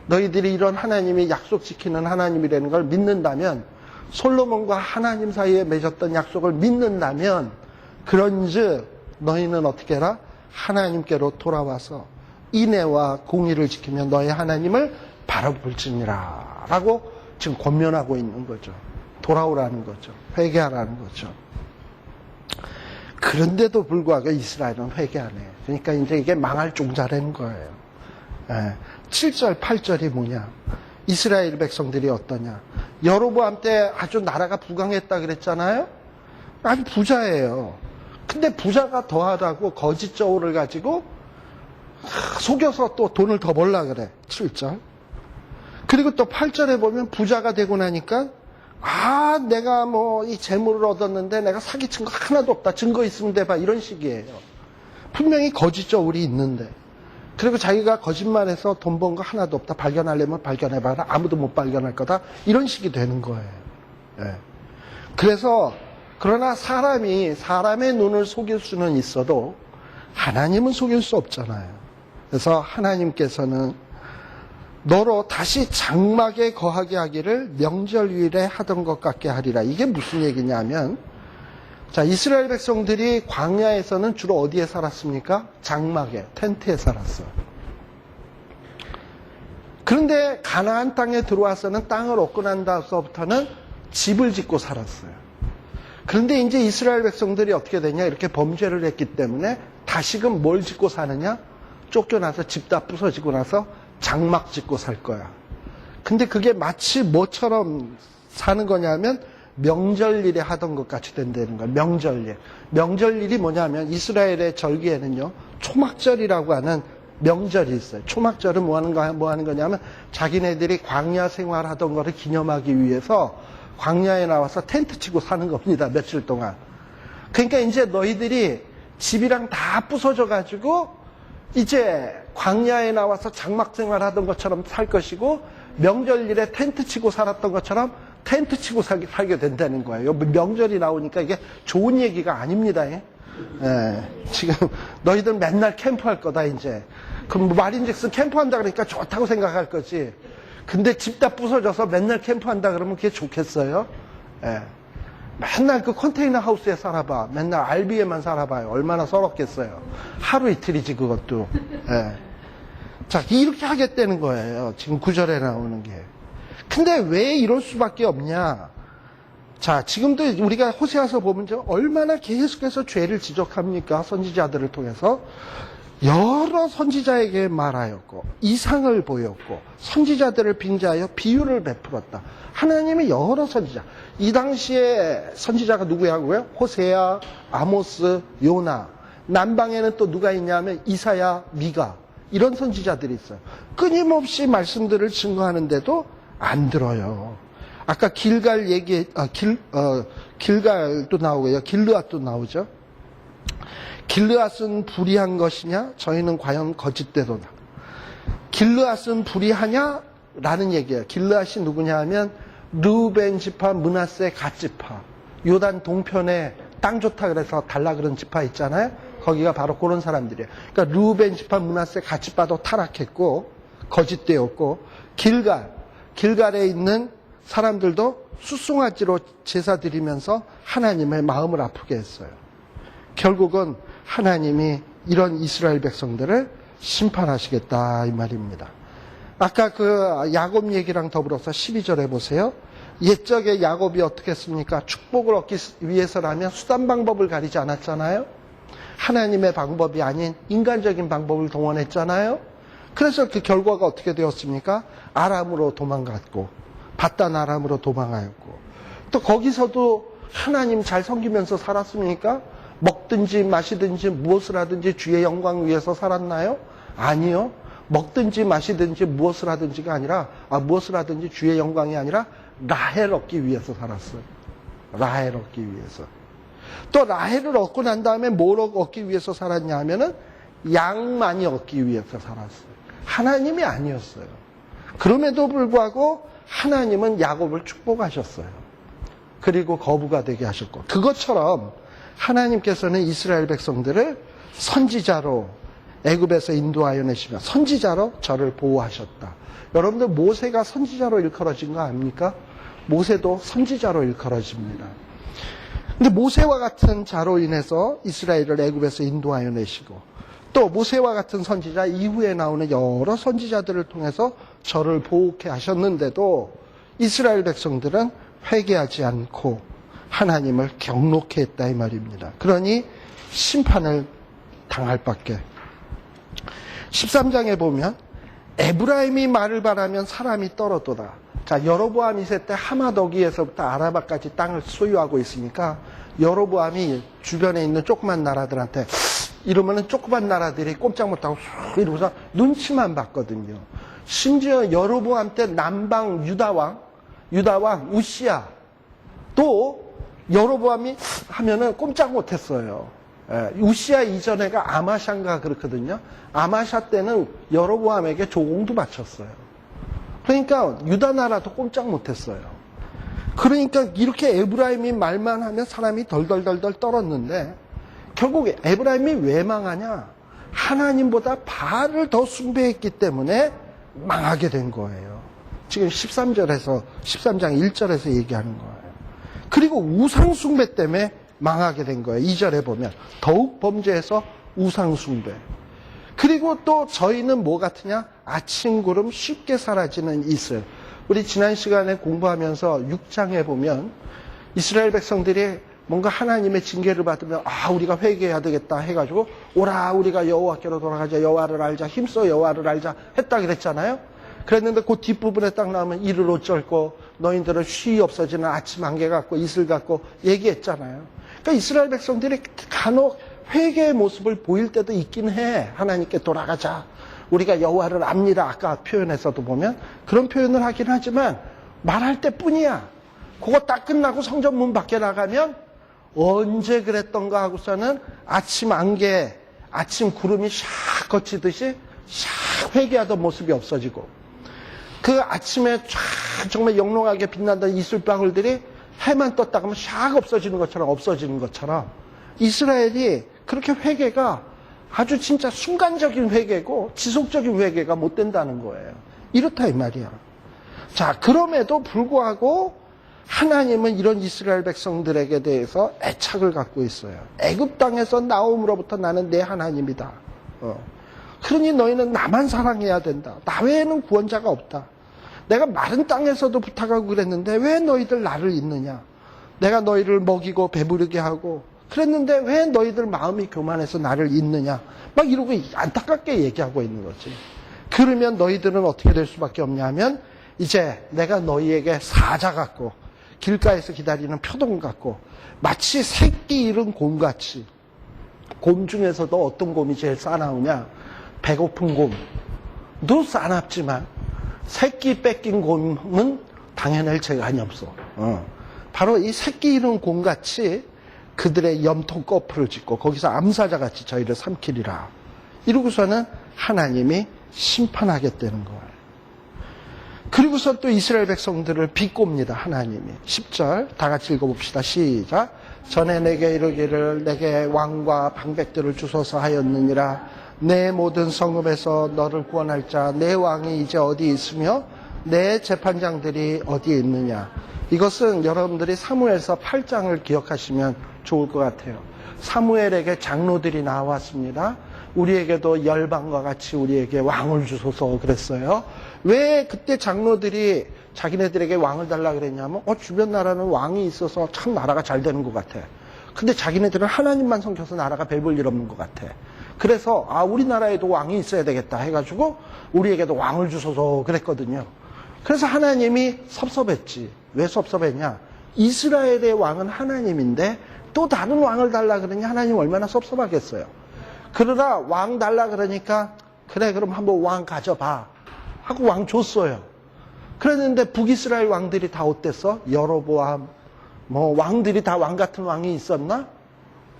너희들이 이런 하나님이 약속 지키는 하나님이라는 걸 믿는다면 솔로몬과 하나님 사이에 맺었던 약속을 믿는다면 그런즉 너희는 어떻게 해라? 하나님께로 돌아와서 인애와 공의를 지키며 너희 하나님을 바라볼지니라 라고 지금 권면하고 있는 거죠. 돌아오라는 거죠. 회개하라는 거죠. 그런데도 불구하고 이스라엘은 회개 안 해요. 그러니까 이제 이게 망할 종자라는 거예요. 7절, 8절이 뭐냐? 이스라엘 백성들이 어떠냐? 여로보암 때 아주 나라가 부강했다 그랬잖아요? 아주 부자예요. 근데 부자가 더하다고 거짓 저울을 가지고 속여서 또 돈을 더 벌라 그래. 7절. 그리고 또 8절에 보면 부자가 되고 나니까 내가 뭐 이 재물을 얻었는데 내가 사기친 거 하나도 없다. 증거 있으면 대봐. 이런 식이에요. 분명히 거짓 저울이 있는데. 그리고 자기가 거짓말해서 돈 번 거 하나도 없다. 발견하려면 발견해봐라. 아무도 못 발견할 거다. 이런 식이 되는 거예요. 예. 그래서 그러나 사람이 사람의 눈을 속일 수는 있어도 하나님은 속일 수 없잖아요. 그래서 하나님께서는 너로 다시 장막에 거하게 하기를 명절일에 하던 것 같게 하리라. 이게 무슨 얘기냐면, 자, 이스라엘 백성들이 광야에서는 주로 어디에 살았습니까? 장막에, 텐트에 살았어요. 그런데 가나안 땅에 들어와서는 땅을 얻고 난 다음부터는 집을 짓고 살았어요. 그런데 이제 이스라엘 백성들이 어떻게 되냐? 이렇게 범죄를 했기 때문에 다시금 뭘 짓고 사느냐? 쫓겨나서 집 다 부서지고 나서 장막 짓고 살 거야. 근데 그게 마치 뭐처럼 사는 거냐면 명절일에 하던 것 같이 된다는 거야. 명절일. 명절일이 뭐냐면 이스라엘의 절기에는요, 초막절이라고 하는 명절이 있어요. 초막절은 뭐 하는 거냐면 자기네들이 광야 생활하던 거를 기념하기 위해서 광야에 나와서 텐트 치고 사는 겁니다. 며칠 동안. 그러니까 이제 너희들이 집이랑 다 부서져 가지고 이제 광야에 나와서 장막 생활하던 것처럼 살 것이고 명절일에 텐트 치고 살았던 것처럼 텐트 치고 살게 된다는 거예요. 명절이 나오니까 이게 좋은 얘기가 아닙니다. 지금 너희들 맨날 캠프할 거다 이제. 그럼 말인즉슨 캠프한다 그러니까 좋다고 생각할 거지. 근데 집 다 부서져서 맨날 캠프한다 그러면 그게 좋겠어요? 맨날 그 컨테이너 하우스에 살아봐. 맨날 RB에만 살아봐요. 얼마나 서럽겠어요. 하루 이틀이지 그것도. 자, 이렇게 하겠다는 거예요. 지금 9절에 나오는 게. 근데 왜 이럴 수밖에 없냐? 자, 지금도 우리가 호세아서 보면 얼마나 계속해서 죄를 지적합니까? 선지자들을 통해서. 여러 선지자에게 말하였고 이상을 보였고 선지자들을 빙자하여 비유를 베풀었다. 하나님의 여러 선지자. 이 당시에 선지자가 누구야고요? 호세아, 아모스, 요나. 남방에는 또 누가 있냐면 이사야, 미가. 이런 선지자들이 있어요. 끊임없이 말씀들을 증거하는데도 안 들어요. 아까 길갈 길갈도 나오고요. 길르앗도 나오죠. 길르앗은 불의한 것이냐? 저희는 과연 거짓대로다. 길르앗은 불의하냐? 라는 얘기예요. 길르앗이 누구냐 하면 르우벤 지파, 므낫세 갓 지파. 요단 동편에 땅 좋다 그래서 달라 그런 지파 있잖아요. 거기가 바로 그런 사람들이에요. 그러니까 르우벤 지파, 므낫세 갓 지파도 타락했고 거짓되었고 길갈에 있는 사람들도 수송아지로 제사 드리면서 하나님의 마음을 아프게 했어요. 결국은 하나님이 이런 이스라엘 백성들을 심판하시겠다 이 말입니다. 아까 그 야곱 얘기랑 더불어서 12절에 보세요. 옛적에 야곱이 어떻게 했습니까? 축복을 얻기 위해서라면 수단 방법을 가리지 않았잖아요. 하나님의 방법이 아닌 인간적인 방법을 동원했잖아요. 그래서 그 결과가 어떻게 되었습니까? 아람으로 도망갔고, 바단 아람으로 도망하였고, 또 거기서도 하나님 잘 섬기면서 살았습니까? 먹든지 마시든지 무엇을 하든지 주의 영광 위해서 살았나요? 아니요. 먹든지 마시든지 무엇을 하든지가 아니라, 무엇을 하든지 주의 영광이 아니라 라헬 얻기 위해서 살았어요. 라헬 얻기 위해서. 또 라헬을 얻고 난 다음에 뭘 얻기 위해서 살았냐 하면은 양 많이 얻기 위해서 살았어요. 하나님이 아니었어요. 그럼에도 불구하고 하나님은 야곱을 축복하셨어요. 그리고 거부가 되게 하셨고, 그것처럼 하나님께서는 이스라엘 백성들을 선지자로 애굽에서 인도하여 내시며 선지자로 저를 보호하셨다. 여러분들 모세가 선지자로 일컬어진 거 아닙니까? 모세도 선지자로 일컬어집니다. 근데 모세와 같은 자로 인해서 이스라엘을 애굽에서 인도하여 내시고, 또 모세와 같은 선지자 이후에 나오는 여러 선지자들을 통해서 저를 보호케 하셨는데도 이스라엘 백성들은 회개하지 않고 하나님을 경록케 했다 이 말입니다. 그러니 심판을 당할 밖에. 13장에 보면 에브라임이 말을 바라면 사람이 떨어도다. 자, 여로보암 2세 때 하마더기에서부터 아라바까지 땅을 소유하고 있으니까 여로보암이 주변에 있는 조그만 나라들한테 이러면은 조그만 나라들이 꼼짝 못하고 이러고서 눈치만 봤거든요. 심지어 여로보암 때 남방 유다왕 우시야 또 여로보암이 하면은 꼼짝 못했어요. 우시야 이전에가 아마샤인가 그렇거든요. 아마샤 때는 여로보암에게 조공도 바쳤어요. 그러니까 유다 나라도 꼼짝 못했어요. 그러니까 이렇게 에브라임이 말만 하면 사람이 덜덜덜덜 떨었는데 결국 에브라임이 왜 망하냐? 하나님보다 바알을 더 숭배했기 때문에 망하게 된 거예요. 지금 13장 1절에서 얘기하는 거예요. 그리고 우상 숭배 때문에 망하게 된 거예요. 2절에 보면 더욱 범죄해서 우상 숭배. 그리고 또 저희는 뭐 같으냐? 아침 구름 쉽게 사라지는 이슬. 우리 지난 시간에 공부하면서 6장에 보면 이스라엘 백성들이 뭔가 하나님의 징계를 받으면 우리가 회개해야 되겠다 해가지고 오라 우리가 여호와께로 돌아가자, 여호와를 알자, 힘써 여호와를 알자 했다 그랬잖아요. 그랬는데 그 뒷부분에 딱 나오면 이를 어쩔고 너희들은 쉬 없어지는 아침 안개 같고 이슬 같고 얘기했잖아요. 그러니까 이스라엘 백성들이 간혹 회개의 모습을 보일 때도 있긴 해. 하나님께 돌아가자. 우리가 여호와를 압니다. 아까 표현에서도 보면 그런 표현을 하긴 하지만 말할 때뿐이야. 그거 딱 끝나고 성전 문 밖에 나가면 언제 그랬던가 하고서는 아침 안개, 아침 구름이 샥 거치듯이 샥 회개하던 모습이 없어지고 그 아침에 쫙 정말 영롱하게 빛난다는 이슬방울들이 해만 떴다 하면 샥 없어지는 것처럼 이스라엘이 그렇게 회개가 아주 진짜 순간적인 회개고 지속적인 회개가 못 된다는 거예요. 이렇다 이 말이야. 자, 그럼에도 불구하고 하나님은 이런 이스라엘 백성들에게 대해서 애착을 갖고 있어요. 애굽 땅에서 나옴으로부터 나는 내 하나님이다. 그러니 너희는 나만 사랑해야 된다. 나 외에는 구원자가 없다. 내가 마른 땅에서도 부탁하고 그랬는데 왜 너희들 나를 잊느냐. 내가 너희를 먹이고 배부르게 하고 그랬는데 왜 너희들 마음이 교만해서 나를 잊느냐. 막 이러고 안타깝게 얘기하고 있는 거지. 그러면 너희들은 어떻게 될 수밖에 없냐 하면 이제 내가 너희에게 사자 같고 길가에서 기다리는 표동 같고 마치 새끼 잃은 곰같이. 곰 중에서도 어떤 곰이 제일 싸나우냐. 배고픈 곰도 싸납지만 새끼 뺏긴 곰은 당해낼 재간이 없어. 바로 이 새끼 잃은 곰같이 그들의 염통 거풀을 짓고 거기서 암사자같이 저희를 삼키리라. 이러고서는 하나님이 심판하겠다는 거예요. 그리고서 또 이스라엘 백성들을 비꼽니다. 하나님이. 10절 다 같이 읽어봅시다. 시작. 전에 내게 이르기를 내게 왕과 방백들을 주소서 하였느니라. 내 모든 성읍에서 너를 구원할 자 내 왕이 이제 어디 있으며 내 재판장들이 어디에 있느냐. 이것은 여러분들이 사무엘서 8장을 기억하시면 좋을 것 같아요. 사무엘에게 장로들이 나왔습니다. 우리에게도 열방과 같이 우리에게 왕을 주소서 그랬어요. 왜 그때 장로들이 자기네들에게 왕을 달라 그랬냐면 주변 나라는 왕이 있어서 참 나라가 잘 되는 것 같아. 근데 자기네들은 하나님만 섬겨서 나라가 별 볼 일 없는 것 같아. 그래서 우리나라에도 왕이 있어야 되겠다 해가지고 우리에게도 왕을 주소서 그랬거든요. 그래서 하나님이 섭섭했지. 왜 섭섭했냐? 이스라엘의 왕은 하나님인데 또 다른 왕을 달라 그러니 하나님 얼마나 섭섭하겠어요. 그러나 왕 달라 그러니까 그래 그럼 한번 왕 가져봐 하고 왕 줬어요. 그랬는데 북이스라엘 왕들이 다 어땠어? 여로보암 왕들이 다 왕 같은 왕이 있었나?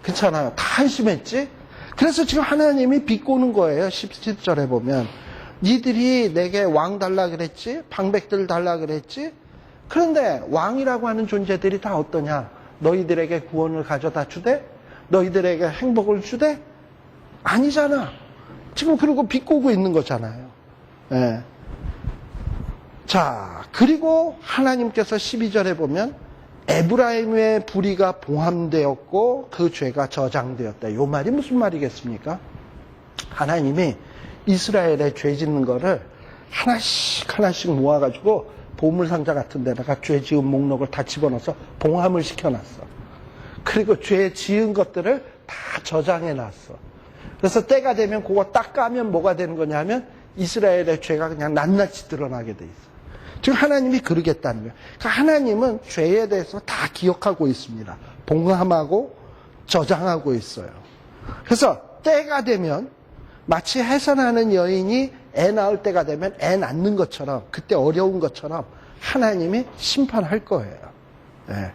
그렇잖아요. 다 한심했지? 그래서 지금 하나님이 비꼬는 거예요. 17절에 보면 니들이 내게 왕 달라 그랬지? 방백들 달라 그랬지? 그런데 왕이라고 하는 존재들이 다 어떠냐? 너희들에게 구원을 가져다 주되? 너희들에게 행복을 주되? 아니잖아. 지금 그러고 비꼬고 있는 거잖아요. 예. 자, 그리고 하나님께서 12절에 보면 에브라임의 불의가 봉함되었고 그 죄가 저장되었다. 이 말이 무슨 말이겠습니까? 하나님이 이스라엘의 죄 짓는 거를 하나씩 하나씩 모아가지고 보물상자 같은 데다가 죄 지은 목록을 다 집어넣어서 봉함을 시켜놨어. 그리고 죄 지은 것들을 다 저장해놨어. 그래서 때가 되면 그거 딱 까면 뭐가 되는 거냐면 이스라엘의 죄가 그냥 낱낱이 드러나게 돼 있어. 지금 하나님이 그러겠다는 거예요. 그러니까 하나님은 죄에 대해서 다 기억하고 있습니다. 봉함하고 저장하고 있어요. 그래서 때가 되면 마치 해산하는 여인이 애 낳을 때가 되면 애 낳는 것처럼 그때 어려운 것처럼 하나님이 심판할 거예요. 예.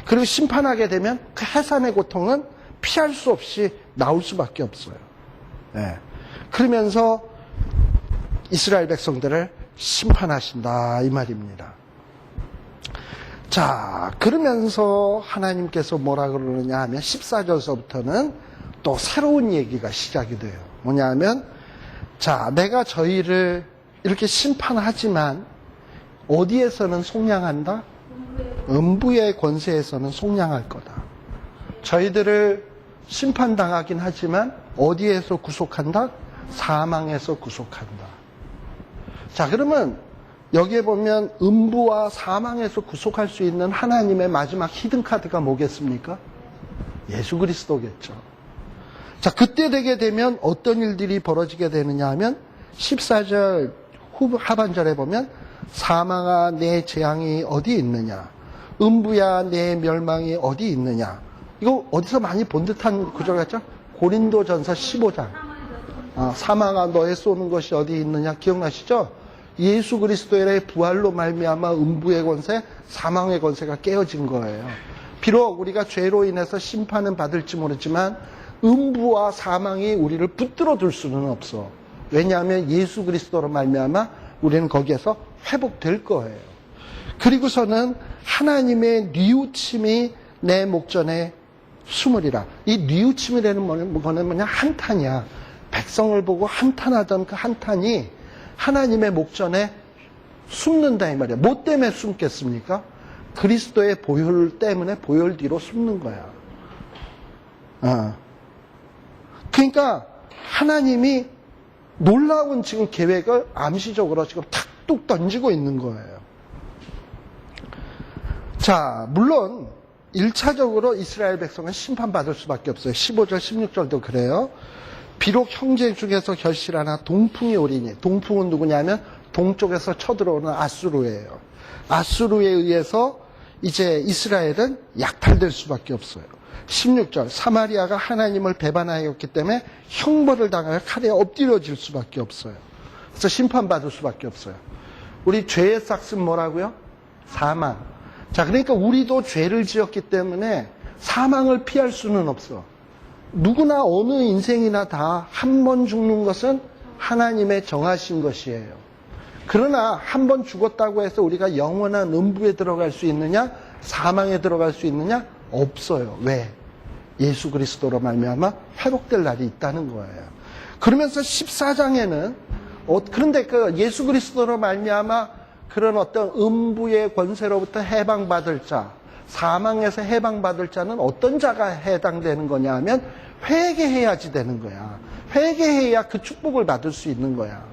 그리고 심판하게 되면 그 해산의 고통은 피할 수 없이 나올 수밖에 없어요. 예. 그러면서 이스라엘 백성들을 심판하신다 이 말입니다. 자, 그러면서 하나님께서 뭐라 그러느냐 하면 14절서부터는 또 새로운 얘기가 시작이 돼요. 뭐냐 하면 자, 내가 저희를 이렇게 심판하지만 어디에서는 속량한다? 음부의 권세에서는 속량할 거다. 저희들을 심판당하긴 하지만 어디에서 구속한다? 사망에서 구속한다. 자, 그러면 여기에 보면 음부와 사망에서 구속할 수 있는 하나님의 마지막 히든카드가 뭐겠습니까? 예수 그리스도겠죠. 자, 그때 되게 되면 어떤 일들이 벌어지게 되느냐 하면 14절 하반절에 보면 사망아 내 재앙이 어디 있느냐, 음부야 내 멸망이 어디 있느냐. 이거 어디서 많이 본 듯한 구절 같죠? 고린도전서 15장. 사망아 너의 쏘는 것이 어디 있느냐 기억나시죠? 예수 그리스도의 부활로 말미암아 음부의 권세, 사망의 권세가 깨어진 거예요. 비록 우리가 죄로 인해서 심판은 받을지 모르지만 음부와 사망이 우리를 붙들어 둘 수는 없어. 왜냐하면 예수 그리스도로 말미암아 우리는 거기에서 회복될 거예요. 그리고서는 하나님의 뉘우침이 내 목전에 숨으리라. 이 뉘우침이라는 거는 뭐냐? 한탄이야. 백성을 보고 한탄하던 그 한탄이 하나님의 목전에 숨는다 이 말이야. 뭐 때문에 숨겠습니까? 그리스도의 보혈 때문에 보혈 뒤로 숨는 거야. 그러니까 하나님이 놀라운 지금 계획을 암시적으로 지금 탁뚝 던지고 있는 거예요. 자, 물론 1차적으로 이스라엘 백성은 심판받을 수밖에 없어요. 15절, 16절도 그래요. 비록 형제 중에서 결실하나 동풍이 오리니, 동풍은 누구냐면 동쪽에서 쳐들어오는 아수르예요. 아수르에 의해서 이제 이스라엘은 약탈될 수밖에 없어요. 16절 사마리아가 하나님을 배반하였기 때문에 형벌을 당하여 칼에 엎드려질 수밖에 없어요. 그래서 심판받을 수밖에 없어요. 우리 죄의 싹은 뭐라고요? 사망. 자, 그러니까 우리도 죄를 지었기 때문에 사망을 피할 수는 없어. 누구나 어느 인생이나 다 한 번 죽는 것은 하나님의 정하신 것이에요. 그러나 한 번 죽었다고 해서 우리가 영원한 음부에 들어갈 수 있느냐? 사망에 들어갈 수 있느냐? 없어요. 왜? 예수 그리스도로 말미암아 회복될 날이 있다는 거예요. 그러면서 14장에는 그런데 그 예수 그리스도로 말미암아 그런 어떤 음부의 권세로부터 해방받을 자, 사망에서 해방받을 자는 어떤 자가 해당되는 거냐 하면 회개해야지 되는 거야. 회개해야 그 축복을 받을 수 있는 거야.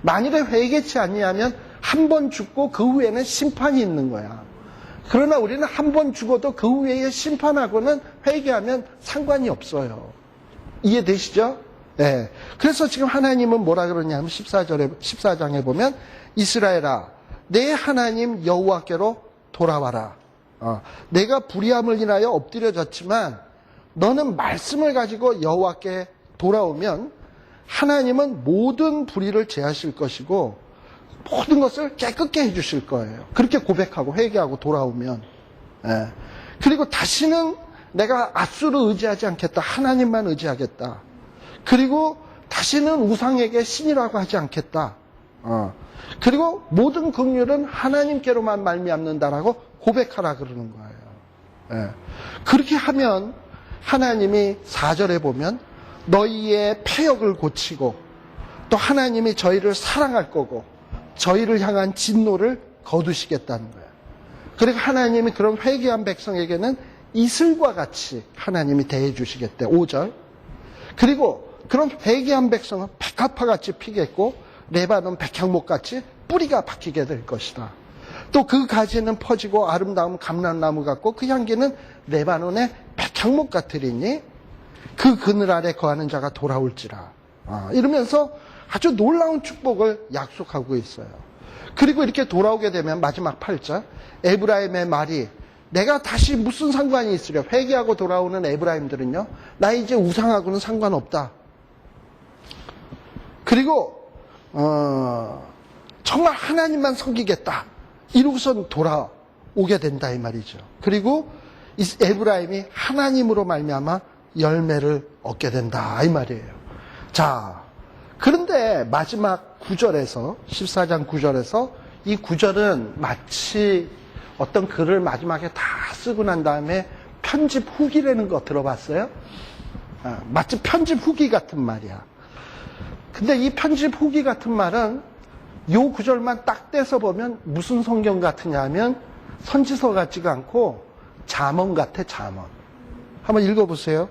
만일에 회개치 않냐면 한 번 죽고 그 후에는 심판이 있는 거야. 그러나 우리는 한 번 죽어도 그 후에 심판하고는 회개하면 상관이 없어요. 이해되시죠? 네. 그래서 지금 하나님은 뭐라 그러냐면 14장에 보면 이스라엘아 내 하나님 여호와께로 돌아와라. 내가 불의함을 인하여 엎드려졌지만 너는 말씀을 가지고 여호와께 돌아오면 하나님은 모든 불의를 제하실 것이고 모든 것을 깨끗게 해주실 거예요. 그렇게 고백하고 회개하고 돌아오면. 예. 그리고 다시는 내가 앗수를 의지하지 않겠다. 하나님만 의지하겠다. 그리고 다시는 우상에게 신이라고 하지 않겠다. 그리고 모든 긍휼은 하나님께로만 말미암는다라고 고백하라 그러는 거예요. 예. 그렇게 하면 하나님이 4절에 보면 너희의 패역을 고치고 또 하나님이 저희를 사랑할 거고 저희를 향한 진노를 거두시겠다는 거예요. 그리고 하나님이 그런 회개한 백성에게는 이슬과 같이 하나님이 대해 주시겠대. 5절. 그리고 그런 회개한 백성은 백합화 같이 피겠고 레바논 백향목 같이 뿌리가 박히게 될 것이다. 또 그 가지는 퍼지고 아름다운 감람나무 같고 그 향기는 레바논의 백향목 같으리니 그 그늘 아래 거하는 자가 돌아올지라. 이러면서 아주 놀라운 축복을 약속하고 있어요. 그리고 이렇게 돌아오게 되면 마지막 8절 에브라임의 말이 내가 다시 무슨 상관이 있으려. 회개하고 돌아오는 에브라임들은요 나 이제 우상하고는 상관없다. 그리고 정말 하나님만 섬기겠다 이러고선 돌아오게 된다 이 말이죠. 그리고 이 에브라임이 하나님으로 말미암아 열매를 얻게 된다 이 말이에요. 자, 그런데 마지막 9절에서 14장 9절에서 이 9절은 마치 어떤 글을 마지막에 다 쓰고 난 다음에 편집 후기라는 거 들어봤어요? 마치 편집 후기 같은 말이야. 근데 이 편집 후기 같은 말은 요 구절만 딱 떼서 보면 무슨 성경 같으냐 하면 선지서 같지가 않고 잠언 같아, 잠언. 한번 읽어보세요.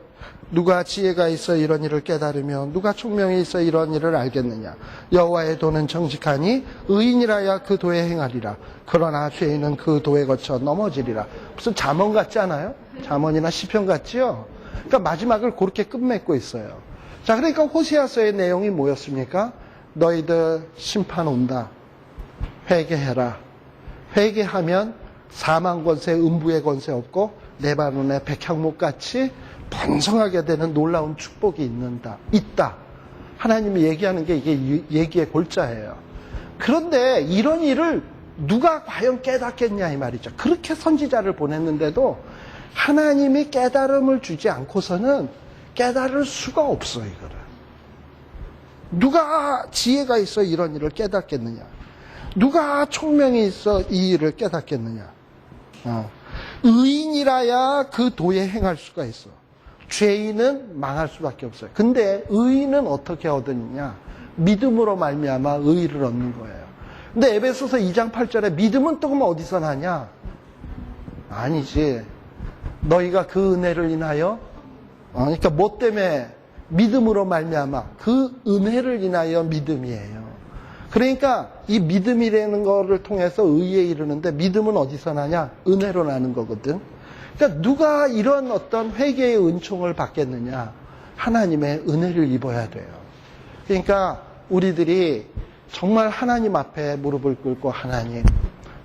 누가 지혜가 있어 이런 일을 깨달으며 누가 총명이 있어 이런 일을 알겠느냐. 여호와의 도는 정직하니 의인이라야 그 도에 행하리라. 그러나 죄인은 그 도에 거쳐 넘어지리라. 무슨 잠언 같지 않아요? 잠언이나 시편 같지요? 그러니까 마지막을 그렇게 끝맺고 있어요. 자, 그러니까 호세아서의 내용이 뭐였습니까? 너희들 심판 온다. 회개해라. 회개하면 사망 권세, 음부의 권세 없고 레바논의 백향목 같이 번성하게 되는 놀라운 축복이 있다. 하나님이 얘기하는 게 이게 얘기의 골자예요. 그런데 이런 일을 누가 과연 깨닫겠냐 이 말이죠. 그렇게 선지자를 보냈는데도 하나님이 깨달음을 주지 않고서는 깨달을 수가 없어 이거를. 누가 지혜가 있어 이런 일을 깨닫겠느냐. 누가 총명이 있어 이 일을 깨닫겠느냐. 의인이라야 그 도에 행할 수가 있어. 죄인은 망할 수밖에 없어요. 근데 의인은 어떻게 얻느냐? 믿음으로 말미암아 의의를 얻는 거예요. 근데 에베소서 2장 8절에 믿음은 또 그럼 어디서 나냐? 아니지. 너희가 그 은혜를 인하여 그러니까 뭐 때문에 믿음으로 말미암아 그 은혜를 인하여 믿음이에요. 그러니까 이 믿음이라는 거를 통해서 의에 이르는데 믿음은 어디서 나냐? 은혜로 나는 거거든. 그러니까 누가 이런 어떤 회개의 은총을 받겠느냐? 하나님의 은혜를 입어야 돼요. 그러니까 우리들이 정말 하나님 앞에 무릎을 꿇고 하나님,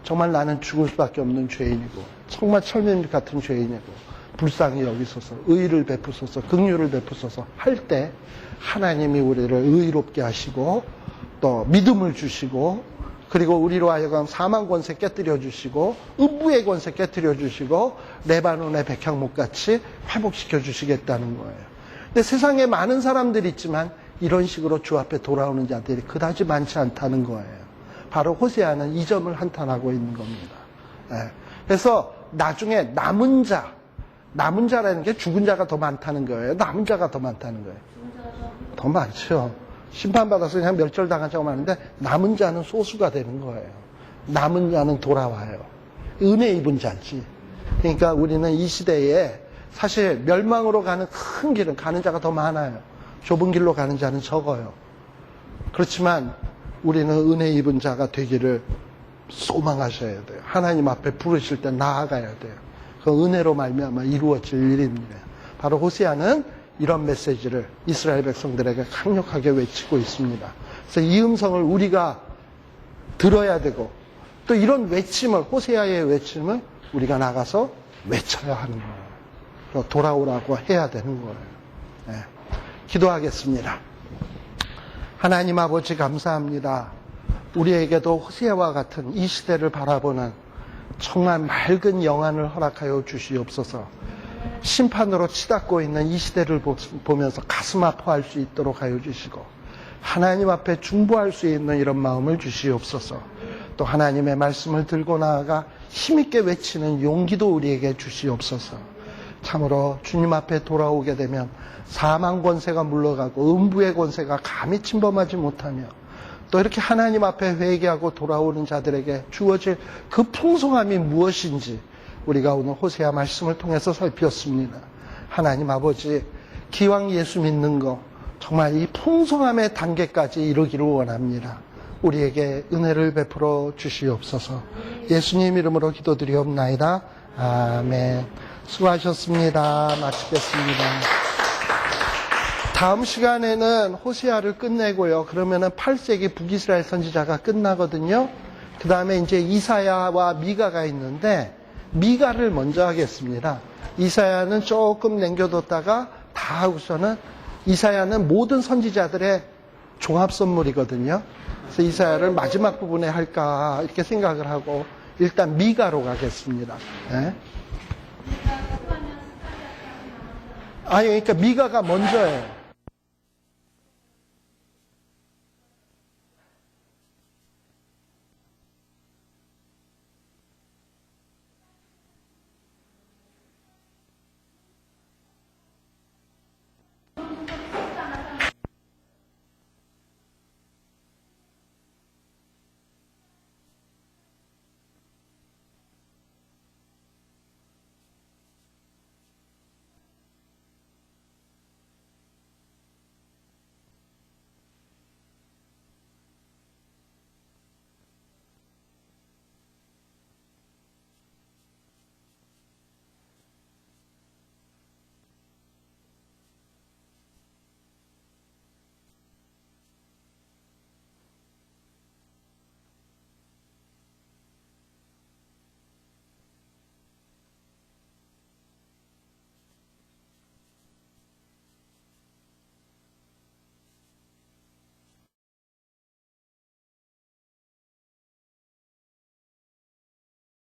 정말 나는 죽을 수밖에 없는 죄인이고 정말 철면집 같은 죄인이고 불쌍히 여기소서, 의를 베푸소서, 긍휼을 베푸소서 할 때 하나님이 우리를 의롭게 하시고 또 믿음을 주시고 그리고 우리로 하여금 사망 권세 깨뜨려 주시고 음부의 권세 깨뜨려 주시고 레바논의 백향목같이 회복시켜 주시겠다는 거예요. 근데 세상에 많은 사람들이 있지만 이런 식으로 주 앞에 돌아오는 자들이 그다지 많지 않다는 거예요. 바로 호세아는 이 점을 한탄하고 있는 겁니다. 그래서 나중에 남은 자라는 게 죽은 자가 더 많다는 거예요. 남은 자가 더 많다는 거예요. 더 많죠. 심판받아서 그냥 멸절당한 자가 많은데 남은 자는 소수가 되는 거예요. 남은 자는 돌아와요. 은혜 입은 자지. 그러니까 우리는 이 시대에 사실 멸망으로 가는 큰 길은 가는 자가 더 많아요. 좁은 길로 가는 자는 적어요. 그렇지만 우리는 은혜 입은 자가 되기를 소망하셔야 돼요. 하나님 앞에 부르실 때 나아가야 돼요. 그 은혜로 말미암아 이루어질 일입니다. 바로 호세아는 이런 메시지를 이스라엘 백성들에게 강력하게 외치고 있습니다. 그래서 이 음성을 우리가 들어야 되고 또 이런 외침을, 호세아의 외침을 우리가 나가서 외쳐야 하는 거예요. 돌아오라고 해야 되는 거예요. 네. 기도하겠습니다. 하나님 아버지 감사합니다. 우리에게도 호세아와 같은 이 시대를 바라보는 정말 맑은 영안을 허락하여 주시옵소서. 심판으로 치닫고 있는 이 시대를 보면서 가슴 아파할 수 있도록 하여 주시고 하나님 앞에 중보할 수 있는 이런 마음을 주시옵소서. 또 하나님의 말씀을 들고 나아가 힘있게 외치는 용기도 우리에게 주시옵소서. 참으로 주님 앞에 돌아오게 되면 사망 권세가 물러가고 음부의 권세가 감히 침범하지 못하며 또 이렇게 하나님 앞에 회개하고 돌아오는 자들에게 주어질 그 풍성함이 무엇인지 우리가 오늘 호세아 말씀을 통해서 살폈습니다. 하나님 아버지, 기왕 예수 믿는 거 정말 이 풍성함의 단계까지 이루기를 원합니다. 우리에게 은혜를 베풀어 주시옵소서. 예수님 이름으로 기도드리옵나이다. 아멘. 수고하셨습니다. 마치겠습니다. 다음 시간에는 호세아를 끝내고요. 그러면은 8세기 북이스라엘 선지자가 끝나거든요. 그 다음에 이제 이사야와 미가가 있는데 미가를 먼저 하겠습니다. 이사야는 조금 남겨뒀다가 다 하고서는 이사야는 모든 선지자들의 종합 선물이거든요. 그래서 이사야를 마지막 부분에 할까 이렇게 생각을 하고 일단 미가로 가겠습니다. 네? 아니 그러니까 미가가 먼저예요.